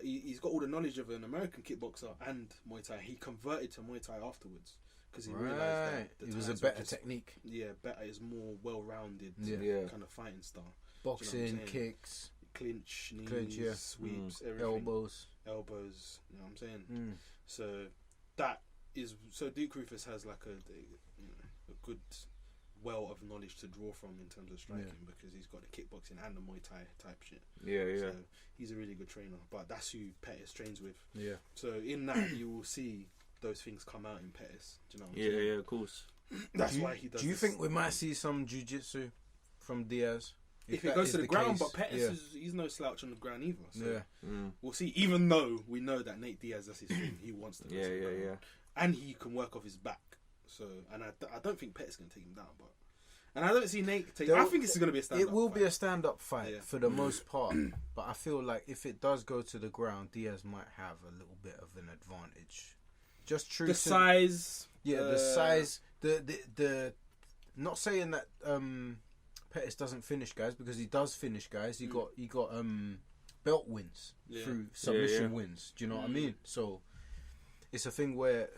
He's got all the knowledge of an American kickboxer and Muay Thai. He converted to Muay Thai afterwards because he realised that it was a Thais were better just- technique. Yeah, better is more well-rounded Yeah. kind of fighting style. Boxing, saying? kicks, Clinch, knees, Clinch, yeah. sweeps, everything. elbows. Elbows. You know what I'm saying? Mm. So that is so Duke Rufus has like a good well of knowledge to draw from in terms of striking because he's got the kickboxing and the Muay Thai type shit. Yeah. So he's a really good trainer. But that's who Pettis trains with. Yeah. So in that you will see those things come out in Pettis. Do you know what I'm Yeah, saying? yeah, of course. That's why he does. Do you this. think we might see some jiu-jitsu from Diaz? If it that goes is to the ground, case, but Pettis yeah. he's no slouch on the ground either. So Yeah. we'll see. Even though we know that Nate Diaz, that's his thing. He wants to. Go Yeah, to the yeah, ground. yeah. And he can work off his back. So, and I don't think Pettis can take him down, but. And I don't see Nate take. I think it's going to be a stand-up. It will fight. be a stand-up fight Yeah. for the most part, but I feel like if it does go to the ground, Diaz might have a little bit of an advantage. Just true the to size. the size, the. Not saying that Pettis doesn't finish guys because he does finish guys. He got belt wins through submission wins. Do you know what I mean? So it's a thing where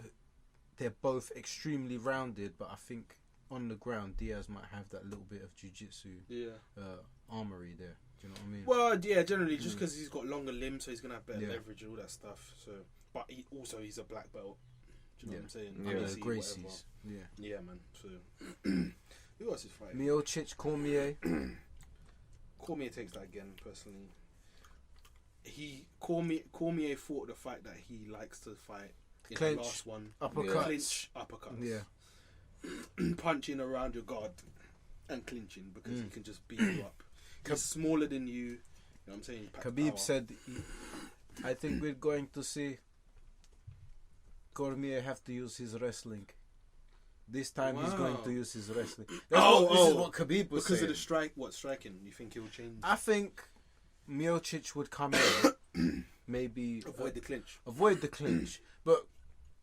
they're both extremely rounded, but I think on the ground Diaz might have that little bit of jiu-jitsu armory there. Do you know what I mean? Well, yeah, generally just because he's got longer limbs, so he's gonna have better Yeah. leverage and all that stuff. So, but he's a black belt. Do you know what I'm saying? Yeah. IBC, Gracie's. Yeah. whatever. Yeah, man. So, who else is fighting? Miocic, Cormier. Cormier takes that again, personally. Cormier fought the fight that he likes to fight in Clinch, the last one. uppercuts. Clinch, uppercuts. Yeah. Punching around your guard and clinching because he can just beat you up. He's smaller than you. You know what I'm saying? He packs Khabib power. said, I think we're going to see Cormier have to use his wrestling. This time he's going to use his wrestling. This is what Khabib was because saying. of the striking. You think he'll change? I think Miocic would come in, maybe Avoid the clinch. avoid the clinch. But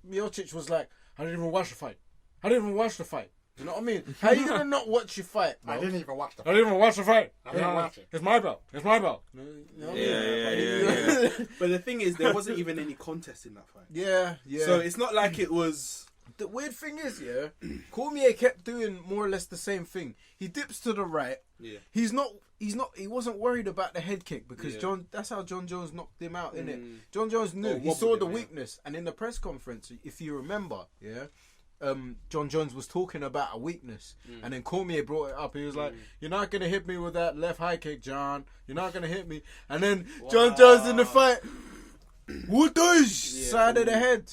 Miocic was like, I didn't even watch the fight. I didn't even watch the fight. You know what I mean? How you gonna not watch your fight, bro? I didn't even watch the I didn't even watch the fight. I didn't watch it. It's my belt. It's my belt. You know what I mean? Yeah. But the thing is, there wasn't even any contest in that fight. Yeah. So it's not like it was. The weird thing is, Cormier kept doing more or less the same thing. He dips to the right. Yeah. He wasn't worried about the head kick because that's how John Jones knocked him out, innit? John Jones knew. He saw wobbled the him, weakness. And in the press conference, if you remember, John Jones was talking about a weakness. And then Cormier brought it up. He was like, you're not going to hit me with that left high kick, John. You're not going to hit me. And then John Jones in the fight, side of the head.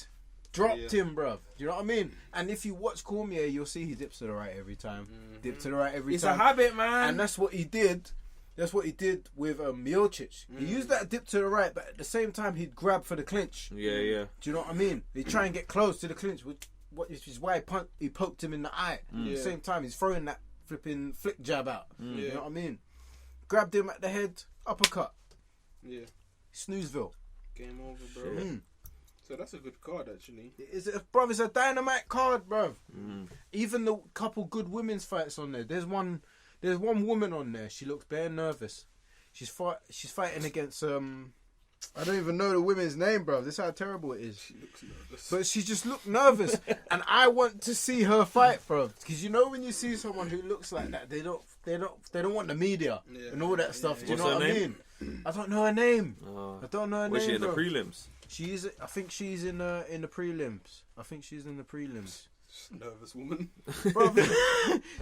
Dropped him, bruv. You know what I mean? And if you watch Cormier, you'll see he dips to the right every time. Dip to the right every It's time. a habit, man. And that's what he did. That's what he did with Miocic. He used that dip to the right, but at the same time, he'd grab for the clinch. Yeah. Do you know what I mean? He'd try and get close to the clinch, which is why he poked him in the eye. At the same time, he's throwing that flipping flick jab out. You know what I mean? Grabbed him at the head, uppercut. Yeah. Snoozeville. Game over, bro. So that's a good card, actually. It's a dynamite card, bruv. Even the couple good women's fights on there. There's one woman on there. She looks bare nervous. She's fighting against I don't even know the women's name, bruv. This is how terrible it is. She looks nervous. But she just looked nervous, and I want to see her fight, bruv. Because you know when you see someone who looks like that, they don't want the media and all that stuff. Do you know What's what her I name? mean? I don't know her name. I don't know her Was name. she in the bruv. prelims? I think she's in the prelims. I think she's in the prelims. Nervous woman. Bro,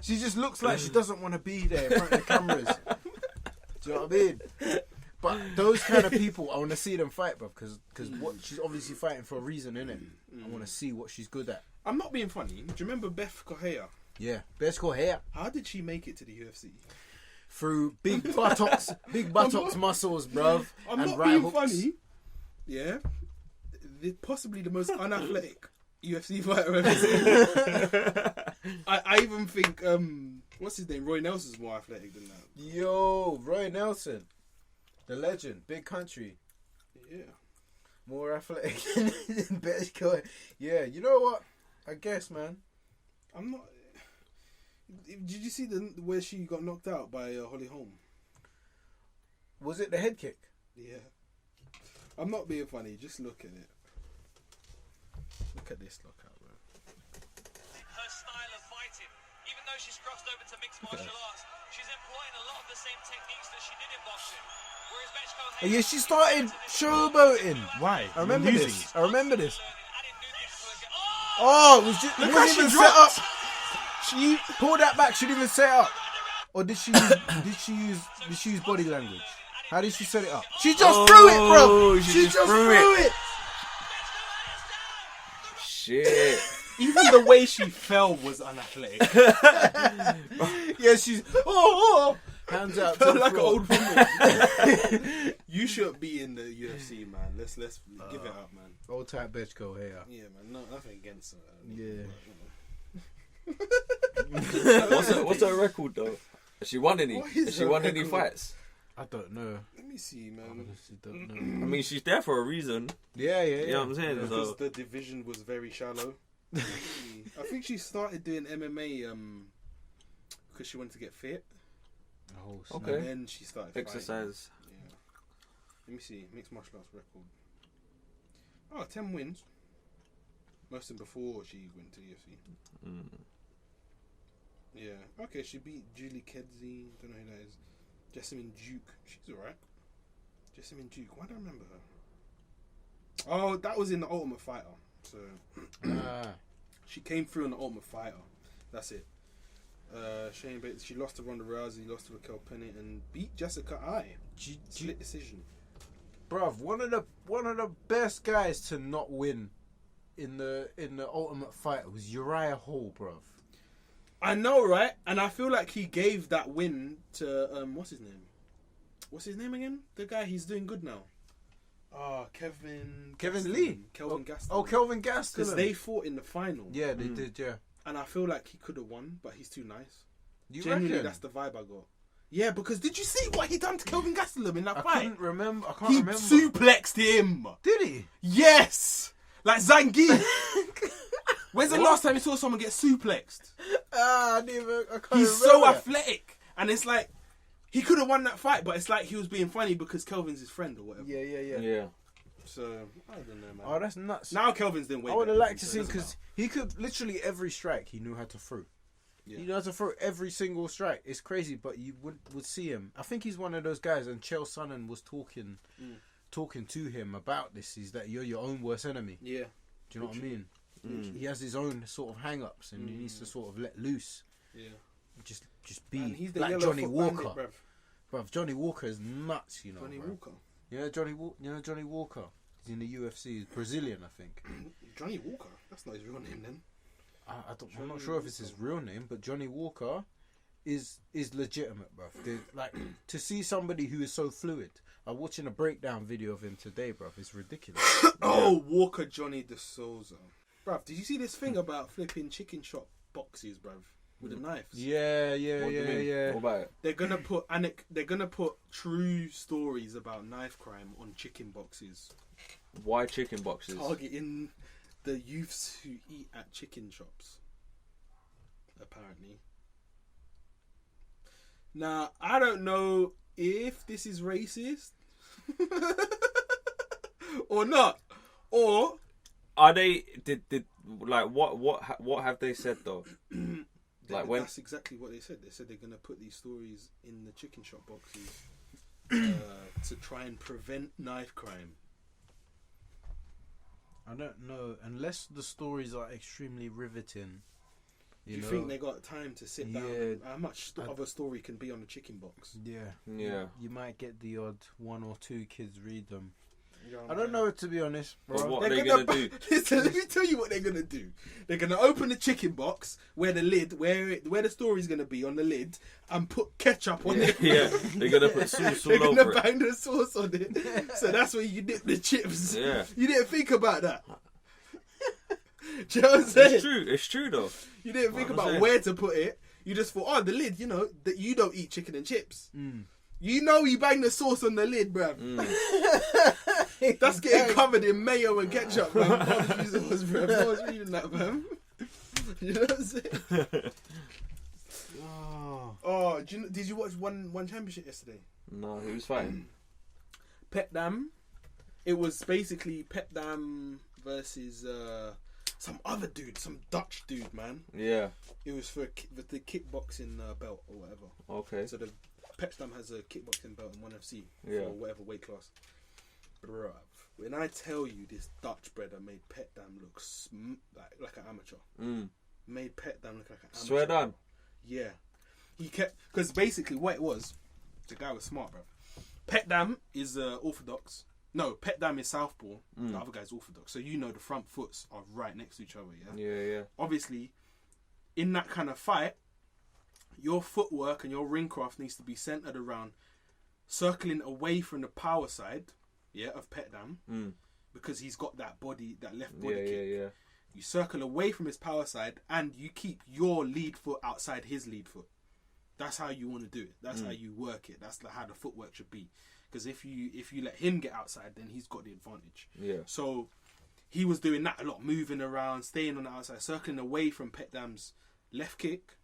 she just looks like she doesn't want to be there in front of the cameras. Do you know what I mean? But those kind of people, I want to see them fight, bro, because what she's obviously fighting for a reason, innit? I want to see what she's good at. I'm not being funny. Do you remember Beth Correa? Yeah, best call here How did she make it to the UFC? through big buttocks muscles, bruv, I'm and not right being hooks. funny. Yeah. Possibly the most unathletic UFC fighter ever. I even think what's his name? Roy Nelson's more athletic than that. Yo, Roy Nelson, the legend, big country, Yeah. more athletic than Petchdam. Yeah, you know what? I guess, man. I'm not. Did you see where she got knocked out by Holly Holm? Was it the head kick? Yeah. I'm not being funny. Just look at it. Look at this knockout, bro. Her style of fighting, even though she's crossed over to mixed martial arts, she's employing a lot of the same techniques that she did in boxing. Whereas Petchdam, Yeah, she started showboating. Why? I remember Losing. this. I remember this. I didn't do this to her. Oh, it was just, it Look how wasn't she even dropped. set up. She pulled that back. She didn't even set up. Or did she use body language? How did she set it up? She just threw it, bro. she She just just threw threw it. Shit. Even the way she fell was unathletic. Yeah, she's hands out. Felt to the like an floor. old woman. You should be in the UFC, man. Let's give it up, man. Old type bitch go here. Yeah, man. No, nothing against her. Yeah. What's her record though? Has she won any? What is Has she her won any record? fights? I don't know. Let me see, I man. honestly don't know. I mean, she's there for a reason. Yeah. You know what I'm saying? Because So, the division was very shallow. I think she started doing MMA because she wanted to get fit, Oh, Okay. and then she started fighting. exercise. Yeah. Let me see. Mixed martial arts record. Oh, 10 wins. Most of them before she went to UFC. Yeah. Okay, she beat Julie Kedzie. Don't know who that is. Jessamine Duke. She's alright. Jessamine Duke. Why do I remember her? Oh, that was in the Ultimate Fighter. So she came through in the Ultimate Fighter. That's it. Shane Bates. She lost to Ronda Rousey, lost to Raquel Pennant, and beat Jessica Ai. Split decision. bruv, one of the best guys to not win in the Ultimate Fighter was Uriah Hall, bruv. I know, right? And I feel like he gave that win to what's his name? What's his name again? The guy, he's doing good now. Kevin Lee. Kelvin Gastelum. Oh, Kelvin Gastelum. Because they fought in the final. Yeah, they did. Yeah. And I feel like he could have won, but he's too nice. You Genuinely, reckon? that's the vibe I got. Yeah, because did you see what he done to Kelvin Gastelum in that I fight? couldn't remember. I can't He remember. suplexed him. Did he? Yes, like Zangief. When's the last time you saw someone get suplexed? I didn't even. I can't He's remember so that. athletic, and it's like he could have won that fight, but it's like he was being funny because Kelvin's his friend or whatever. Yeah. Yeah. So I don't know, man. Oh, that's nuts. Now Kelvin's doing way I would have better, liked to so see it doesn't because he could literally every strike he knew how to throw. Yeah. He knew how to throw every single strike. It's crazy, but you would see him. I think he's one of those guys. And Chael Sonnen was talking to him about this. Is that you're your own worst enemy? matter. Yeah. Do you know what I mean? He has his own sort of hang-ups, and he needs to sort of let loose. Yeah. Just be And he's the like yellow Johnny foot Walker. bandit, bruv. Bruv, Johnny Walker is nuts. You know, Johnny bruv. Walker. Yeah, Johnny Walker. He's in the UFC. He's Brazilian, I think. Johnny Walker. That's not his real name then. I'm not sure if it's his real name, but Johnny Walker is legitimate, bruv. Like to see somebody who is so fluid. I'm watching a breakdown video of him today, bruv. It's ridiculous. Oh, Walker Johnny De Souza. Bruv, did you see this thing about flipping chicken shop boxes, bruv? With the knives? Yeah. What about it? They're gonna put true stories about knife crime on chicken boxes, Why chicken boxes? targeting the youths who eat at chicken shops. Apparently. Now I don't know if this is racist or not, or Are they? Did like what have they said though? Like when? that's exactly what they said. They said they're gonna put these stories in the chicken shop boxes to try and prevent knife crime. I don't know unless the stories are extremely riveting. Do you think they got time to sit down? Yeah. And how much of a story can be on a chicken box? Yeah. Yeah. You might get the odd one or two kids read them. You know what I I'm don't saying? know, to be honest. But Bro. what are they gonna do? Listen, let me tell you what they're gonna do. They're gonna open the chicken box where the lid, where the story's gonna be on the lid, and put ketchup on it. Yeah, they're gonna put sauce They're all gonna over it. bang the sauce on it. So that's where you dip the chips. Yeah. You didn't think about that. Do you know what I'm saying? It's true. It's true though. You didn't think I'm about saying. where to put it. You just thought, oh, the lid. You know that you don't eat chicken and chips. Mm. You know you bang the sauce on the lid, bruv. Mm. That's getting covered in mayo and ketchup, man. Barbecue sauce, bruv. I was reading that, man. You know what I'm saying? Oh, did you watch one championship yesterday? No, he was fighting. Petchdam. It was basically Petchdam versus some other dude, some Dutch dude, man. Yeah. It was for the kickboxing belt or whatever. Okay. So the Petchdam has a kickboxing belt in 1FC Yeah. for whatever weight class. Bruv, when I tell you this Dutch brother made Petchdam look like an amateur. Mm. Made Petchdam look like an amateur. Swear down. Yeah. He kept... Because basically what it was, the guy was smart, bro. Petchdam is orthodox. No, Petchdam is southpaw. The other guy's orthodox. So you know the front foots are right next to each other, yeah? Yeah, yeah. Obviously, in that kind of fight, your footwork and your ring craft needs to be centered around circling away from the power side, yeah, of Petchdam, because he's got that body, that left body kick. Yeah. You circle away from his power side and you keep your lead foot outside his lead foot. That's how you want to do it. That's how you work it. That's how the footwork should be. Because if you let him get outside, then he's got the advantage. Yeah. So he was doing that a lot, moving around, staying on the outside, circling away from Petchdam's left kick.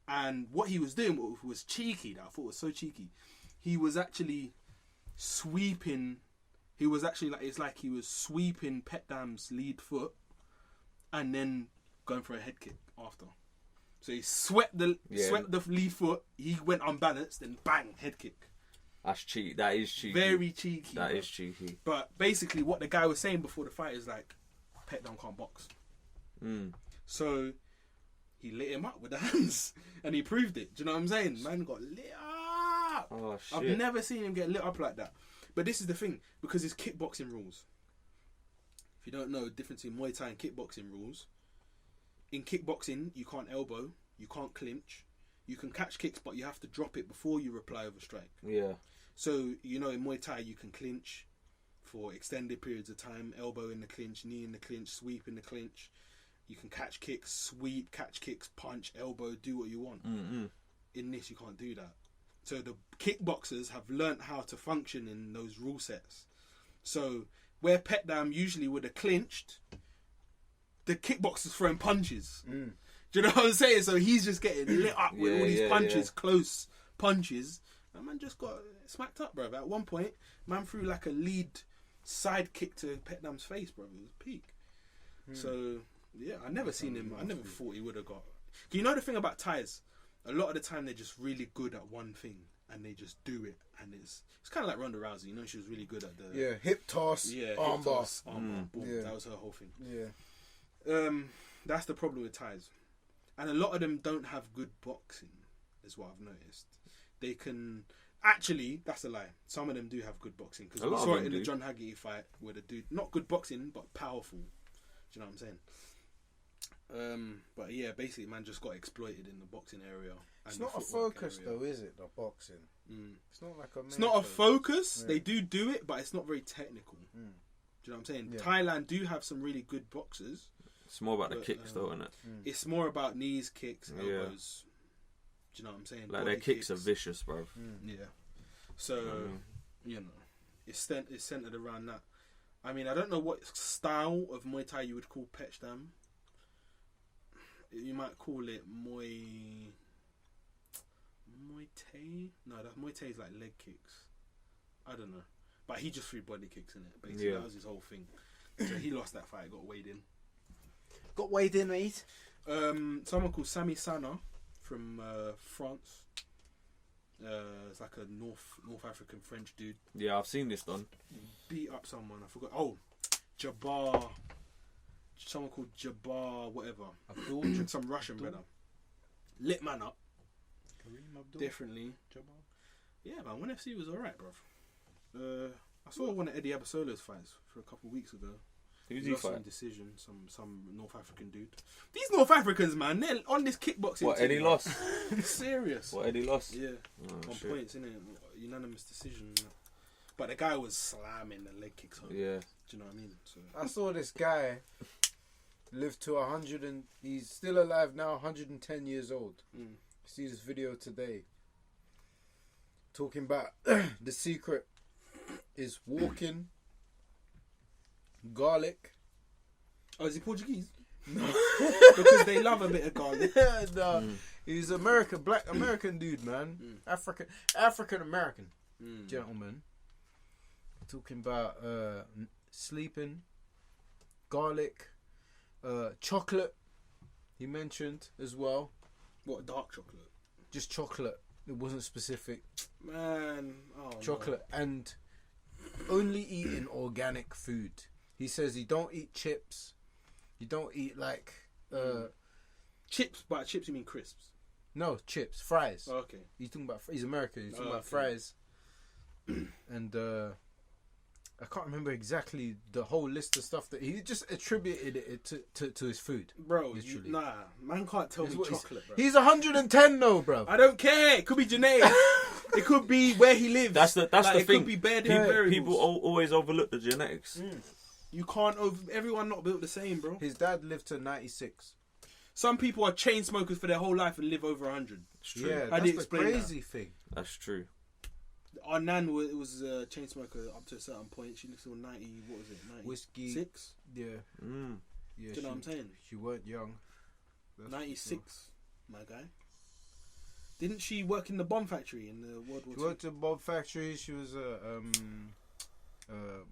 And what he was doing was cheeky. That I thought was so cheeky. He was actually sweeping. He was actually it's like he was sweeping Petchdam's lead foot, and then going for a head kick after. So he swept the lead foot. He went unbalanced, and bang, head kick. That's cheeky. That is cheeky. Very cheeky. That bro. is cheeky. But basically, what the guy was saying before the fight is like, Petchdam can't box. So he lit him up with the hands, and he proved it. Do you know what I'm saying? Man got lit up. Oh shit. I've never seen him get lit up like that. But this is the thing, because it's kickboxing rules. If you don't know the difference in Muay Thai and kickboxing rules, in kickboxing you can't elbow, you can't clinch, you can catch kicks, but you have to drop it before you reply with a strike. Yeah. So in Muay Thai you can clinch for extended periods of time, elbow in the clinch, knee in the clinch, sweep in the clinch. You can catch kicks, sweep, catch kicks, punch, elbow, do what you want. In this you can't do that. So the kickboxers have learnt how to function in those rule sets. So where Petchdam usually would have clinched, the kickboxers throwing punches. Do you know what I'm saying? So he's just getting lit up with all these punches, close punches. And man just got smacked up, bro. At one point, man threw like a lead side kick to Petchdam's face, bro. It was peak. So yeah, I never seen him. I never thought he would have got. You know the thing about Thais? A lot of the time they're just really good at one thing and they just do it, and it's kind of like Ronda Rousey. She was really good at the hip toss, arm bar. Boom. Yeah. That was her whole thing. Yeah. That's the problem with Thais, and a lot of them don't have good boxing, is what I've noticed. They can actually, that's a lie. Some of them do have good boxing, because we saw it in the John Haggerty fight where the dude, not good boxing but powerful. Do you know what I'm saying? But yeah, basically, man just got exploited in the boxing area. It's not a focus though, is it? The boxing. It's not like a. It's not a focus. Yeah. They do it, but it's not very technical. Do you know what I'm saying? Yeah. Thailand do have some really good boxers. It's more about the kicks, though, isn't it? It's more about knees, kicks, elbows. Do you know what I'm saying? Like their kicks are vicious, bro. Yeah. So it's centered around that. I mean, I don't know what style of Muay Thai you would call Petchdam. You might call it Muay Thai. No, that Muay Thai is like leg kicks. I don't know, but he just threw body kicks in it. Basically, that was his whole thing. So he lost that fight. Got weighed in. Got weighed in, mate. Someone called Sami Sana from France. It's like a North African French dude. Yeah, I've seen this done. Beat up someone. I forgot. Oh, Jabbar. Someone called Jabbar, whatever. Abdul, some Russian brother. Lit man up. Differently. Jabbar. Yeah, man. 1FC was alright, bruv. I saw one of Eddie Abasolo's fights for a couple of weeks ago. Who's he he lost fighting? in decision. Some North African dude. These North Africans, man, they're on this kickboxing. What, team, Eddie man. lost? Serious. What, Eddie lost? Yeah. Oh, on shit. points, innit? Unanimous decision. But the guy was slamming the leg kicks home. Yeah. Do you know what I mean? So I saw this guy lived to 100 and he's still alive now, 110 years old. See this video today. Talking about the secret is walking, garlic. Oh, is he Portuguese? No. Because they love a bit of garlic. No. He's American, black American dude, man. African American gentleman. Talking about sleeping, garlic, chocolate. He mentioned as well. What, dark chocolate? Just chocolate. It wasn't specific. Man, Chocolate and only eating organic food. He says he don't eat chips. You don't eat like chips. By chips you mean crisps? No, chips, fries. Oh, okay. He's talking about. He's American. He's talking about okay. fries. And I can't remember exactly the whole list of stuff that he just attributed it to his food. Bro, literally. Man can't tell me chocolate, bro. He's 110 though, bro. I don't care. It could be genetic. It could be where he lives. That's the it thing. Could be bare different variables. People always overlook the genetics. You can't. Everyone not built the same, bro. His dad lived to 96. Some people are chain smokers for their whole life and live over 100. It's true. Yeah, How do you that's the explain crazy thing. That's true. Our nan was a chain smoker up to a certain point. She lived till 90. What was it? 96? Whiskey. Yeah. Do Yeah. you know what I'm saying? She weren't young. That's 96, my guy. Didn't she work in the bomb factory in the World War She II? worked at Bob Factory. She was a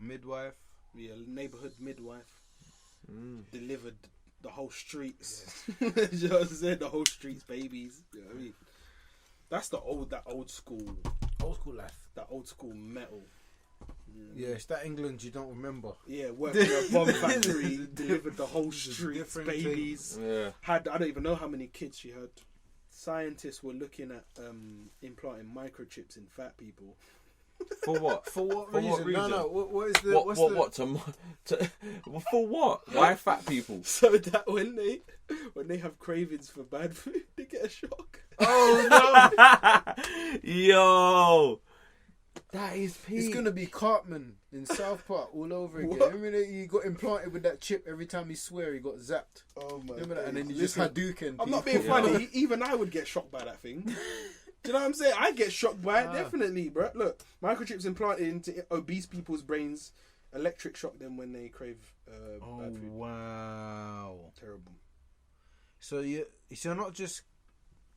midwife. Yeah, neighborhood midwife. Delivered the whole streets. Yeah. You know what I'm saying? The whole streets, babies. You know what I mean? That's that old school life. That old school metal. Yeah, it's that England you don't remember. Yeah, worked in a bomb factory, delivered the whole streets, different babies. Yeah. I don't even know how many kids she had. Scientists were looking at implanting microchips in fat people. For what? For what For reason? what reason? No. What is the? For what? Why fat people? So that when they have cravings for bad food, they get a shock. Oh no! Yo, that is peak. It's gonna be Cartman in South Park all over again. What? Remember that he got implanted with that chip every time he swear he got zapped. Oh my! Remember that? And then he Listen, just Hadouken. I'm not being people. funny. Even I would get shocked by that thing. Do you know what I'm saying? I get shocked by it, definitely, bro. Look, microchips implanted into obese people's brains, electric shock them when they crave bad food. Wow! Terrible. So you're not just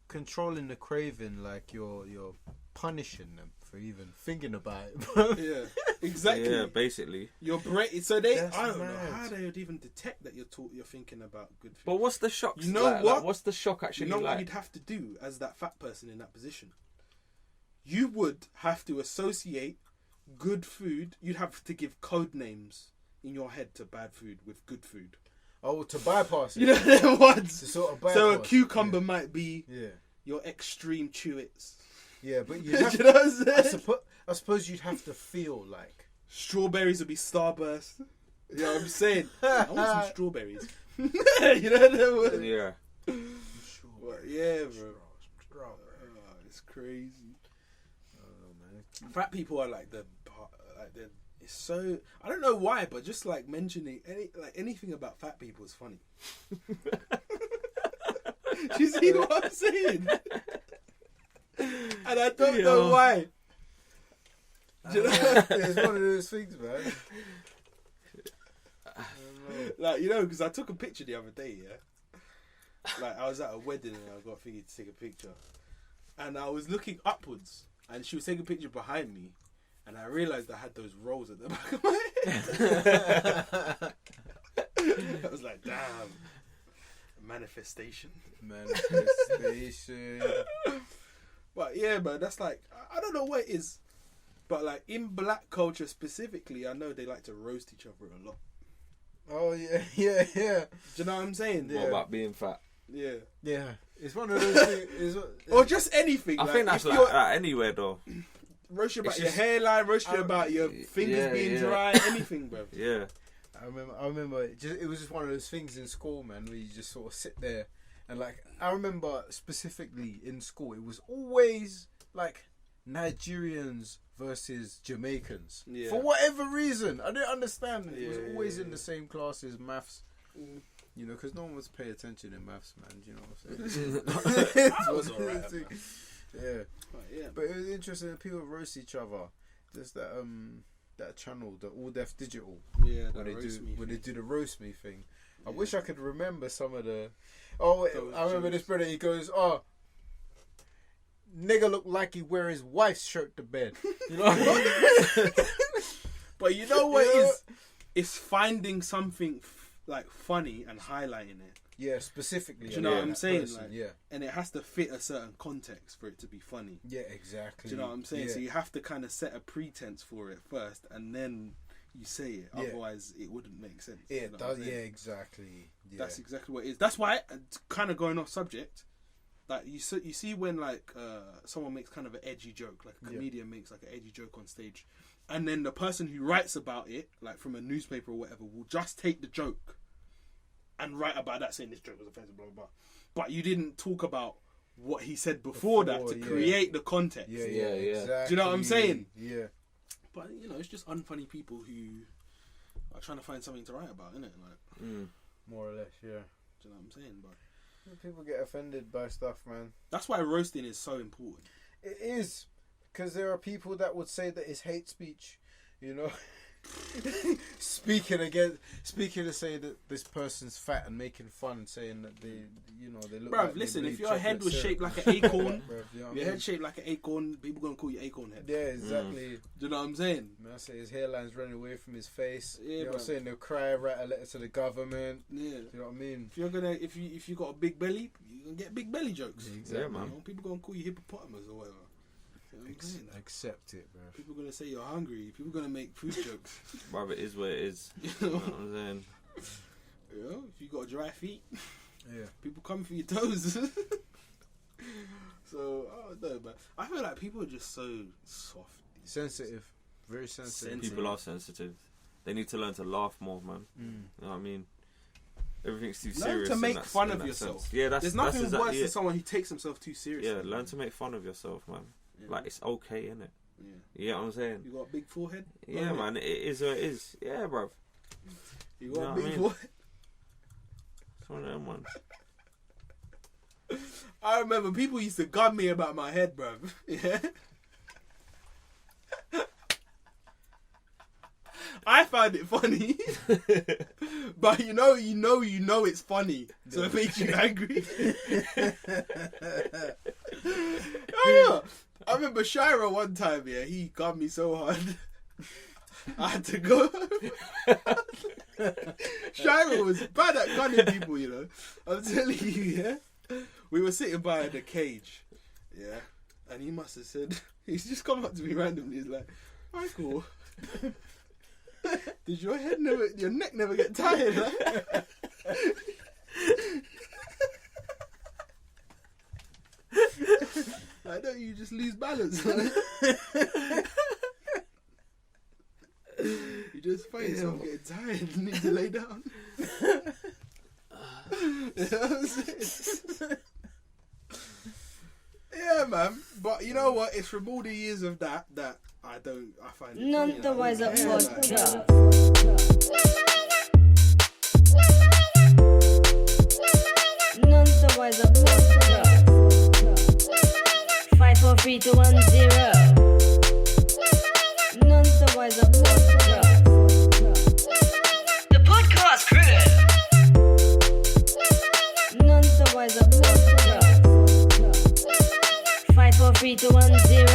controlling the craving, like you're punishing them for even thinking about it, bro. Yeah, exactly. Yeah, basically. Your brain. So I don't know mad. how they would even detect that you're thinking about good food. But what's the shock? You know what? What's the shock actually You know what like? you'd have to do as that fat person in that position? You would have to associate good food. You'd have to give code names in your head to bad food with good food. Oh, to bypass it. You know them ones. To sort of bypass. So a cucumber might be Yeah. your extreme chewits. Yeah, but you Do have you know what I'm saying? I suppose you'd have to feel like. Strawberries would be Starburst. You know what I'm saying? I want some strawberries. You know them ones? Yeah. Well, yeah, bro. It's crazy. Fat people are like it's so, I don't know why, but just like mentioning anything about fat people is funny. Do you see what I'm saying? And I don't know why. Do you know? It's one of those things, man. Like, you know, because I took a picture the other day, yeah? Like, I was at a wedding and I got thinking to take a picture. And I was looking upwards and she was taking a picture behind me. And I realised I had those rolls at the back of my head. I was like, damn. Manifestation. But yeah, man, that's like, I don't know what it is. But like, in black culture specifically, I know they like to roast each other a lot. Oh, yeah. Do you know what I'm saying? What about being fat? Yeah. Yeah. It's one of those things. Or just anything. I think that's if like you're- that anywhere though. Roast you about It's your just- hairline, roast you about your fingers being dry, anything, bro. Yeah. I remember it was just one of those things in school, man, where you just sort of sit there and like, I remember specifically in school, it was always like Nigerians versus Jamaicans. Yeah. For whatever reason. I didn't understand. It was Yeah, always yeah, in the same classes, maths. You know, because no one was paying attention in maths, man. Do you know what I'm saying? I was alright. Yeah. Yeah. But it was interesting that people roast each other. There's that channel, the All Deaf Digital, Yeah. where they do the roast me thing. I Yeah. wish I could remember some of the. Oh, Those I remember jokes. this brother. He goes, "Oh, nigga look like he wear his wife's shirt to bed." You know. But you know what Yeah. is? It's finding something like funny and highlighting it, Yeah, specifically. Do you know what I'm that saying? person, Like, yeah. and it has to fit a certain context for it to be funny. Yeah, exactly. Do you know what I'm saying? Yeah. So you have to kind of set a pretense for it first, and then you say it. Yeah. Otherwise, it wouldn't make sense. Yeah, You it know what I'm does. saying? Yeah, exactly. Yeah. That's exactly what it is. That's why, kind of going off subject, like you see when like someone makes kind of an edgy joke, like a Yeah. comedian makes like an edgy joke on stage, and then the person who writes about it, like from a newspaper or whatever, will just take the joke and write about that, saying this joke was offensive, blah blah blah. But you didn't talk about what he said before that to yeah. create the context. Yeah, Yeah, yeah. exactly. Do you know what I'm saying? Yeah. But you know, it's just unfunny people who are trying to find something to write about, innit? Like, More or less, yeah. do you know what I'm saying? But People get offended by stuff, man. that's why roasting is so important. It is, because there are people that would say that it's hate speech, you know. speaking to say that this person's fat and making fun, saying that they look. Bruv, like they listen, bleed if your head chocolate was syrup. shaped like an acorn, Bruv, you know what I your mean? head shaped like an acorn, people gonna call you acorn head. Yeah, exactly. Do you know what I'm saying? Man, I say his hairline's running away from his face. Yeah, you know what I'm bruv. saying? They'll cry, write a letter to the government. Yeah. You know what I mean? If you got a big belly, you gonna get big belly jokes. Exactly. Yeah, man. You know, people gonna call you hippopotamus or whatever. You know what I'm saying? Accept it, bro. People gonna say you're hungry. People gonna make food jokes. Bruv, it is what it is. You You know know? what I'm saying? You know, if you got dry feet, Yeah. people come for your toes. So I don't know, but I feel like people are just so soft. Sensitive. Very sensitive. Sensitive. People are sensitive. They need to learn to laugh more, man. You know what I mean? Everything's too Learn serious. to in make that- fun in of that yourself. sense. Yeah, that's There's nothing that's worse exactly than it. someone who takes himself too seriously. Yeah, learn to make fun of yourself, man. Yeah. Like, it's okay, innit? Yeah. You know what I'm saying? You got a big forehead? Yeah, Love it. man, it is what it is. Yeah, bruv. You You got know a what big I mean? forehead? It's one of them ones. I remember people used to gun me about my head, bruv. Yeah. I found it funny, but you know it's funny, so it makes you angry. I remember Shira one time, yeah, he got me so hard, I had to go. Shira was bad at gunning people, you know. I'm telling you, yeah. We were sitting by the cage, yeah, and he must have said, he's just come up to me randomly. He's like, Michael, did your neck never get tired? Like? Like, don't you just lose balance? Like? You just find yourself getting tired and need to lay down. You know what I'm saying? Yeah, man. But you know what? It's from all the years of that I find it None funny. the Like, wiser yeah, like, podcast. None the wiser podcast. 5 4 3 2 1 0. None the wiser podcast. The podcast crew. None the wiser podcast. 5 4 3 2 1 0.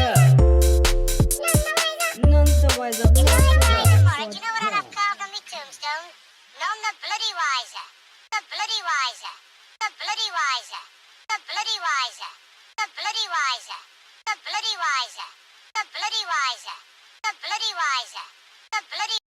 None the wiser If you're in podcast. Dynamite, you know what I'd have carved on my tombstone? None the bloody wiser. The bloody wiser. The bloody wiser. The bloody wiser. The bloody wiser. The bloody wiser. The bloody wiser. The bloody wiser. The bloody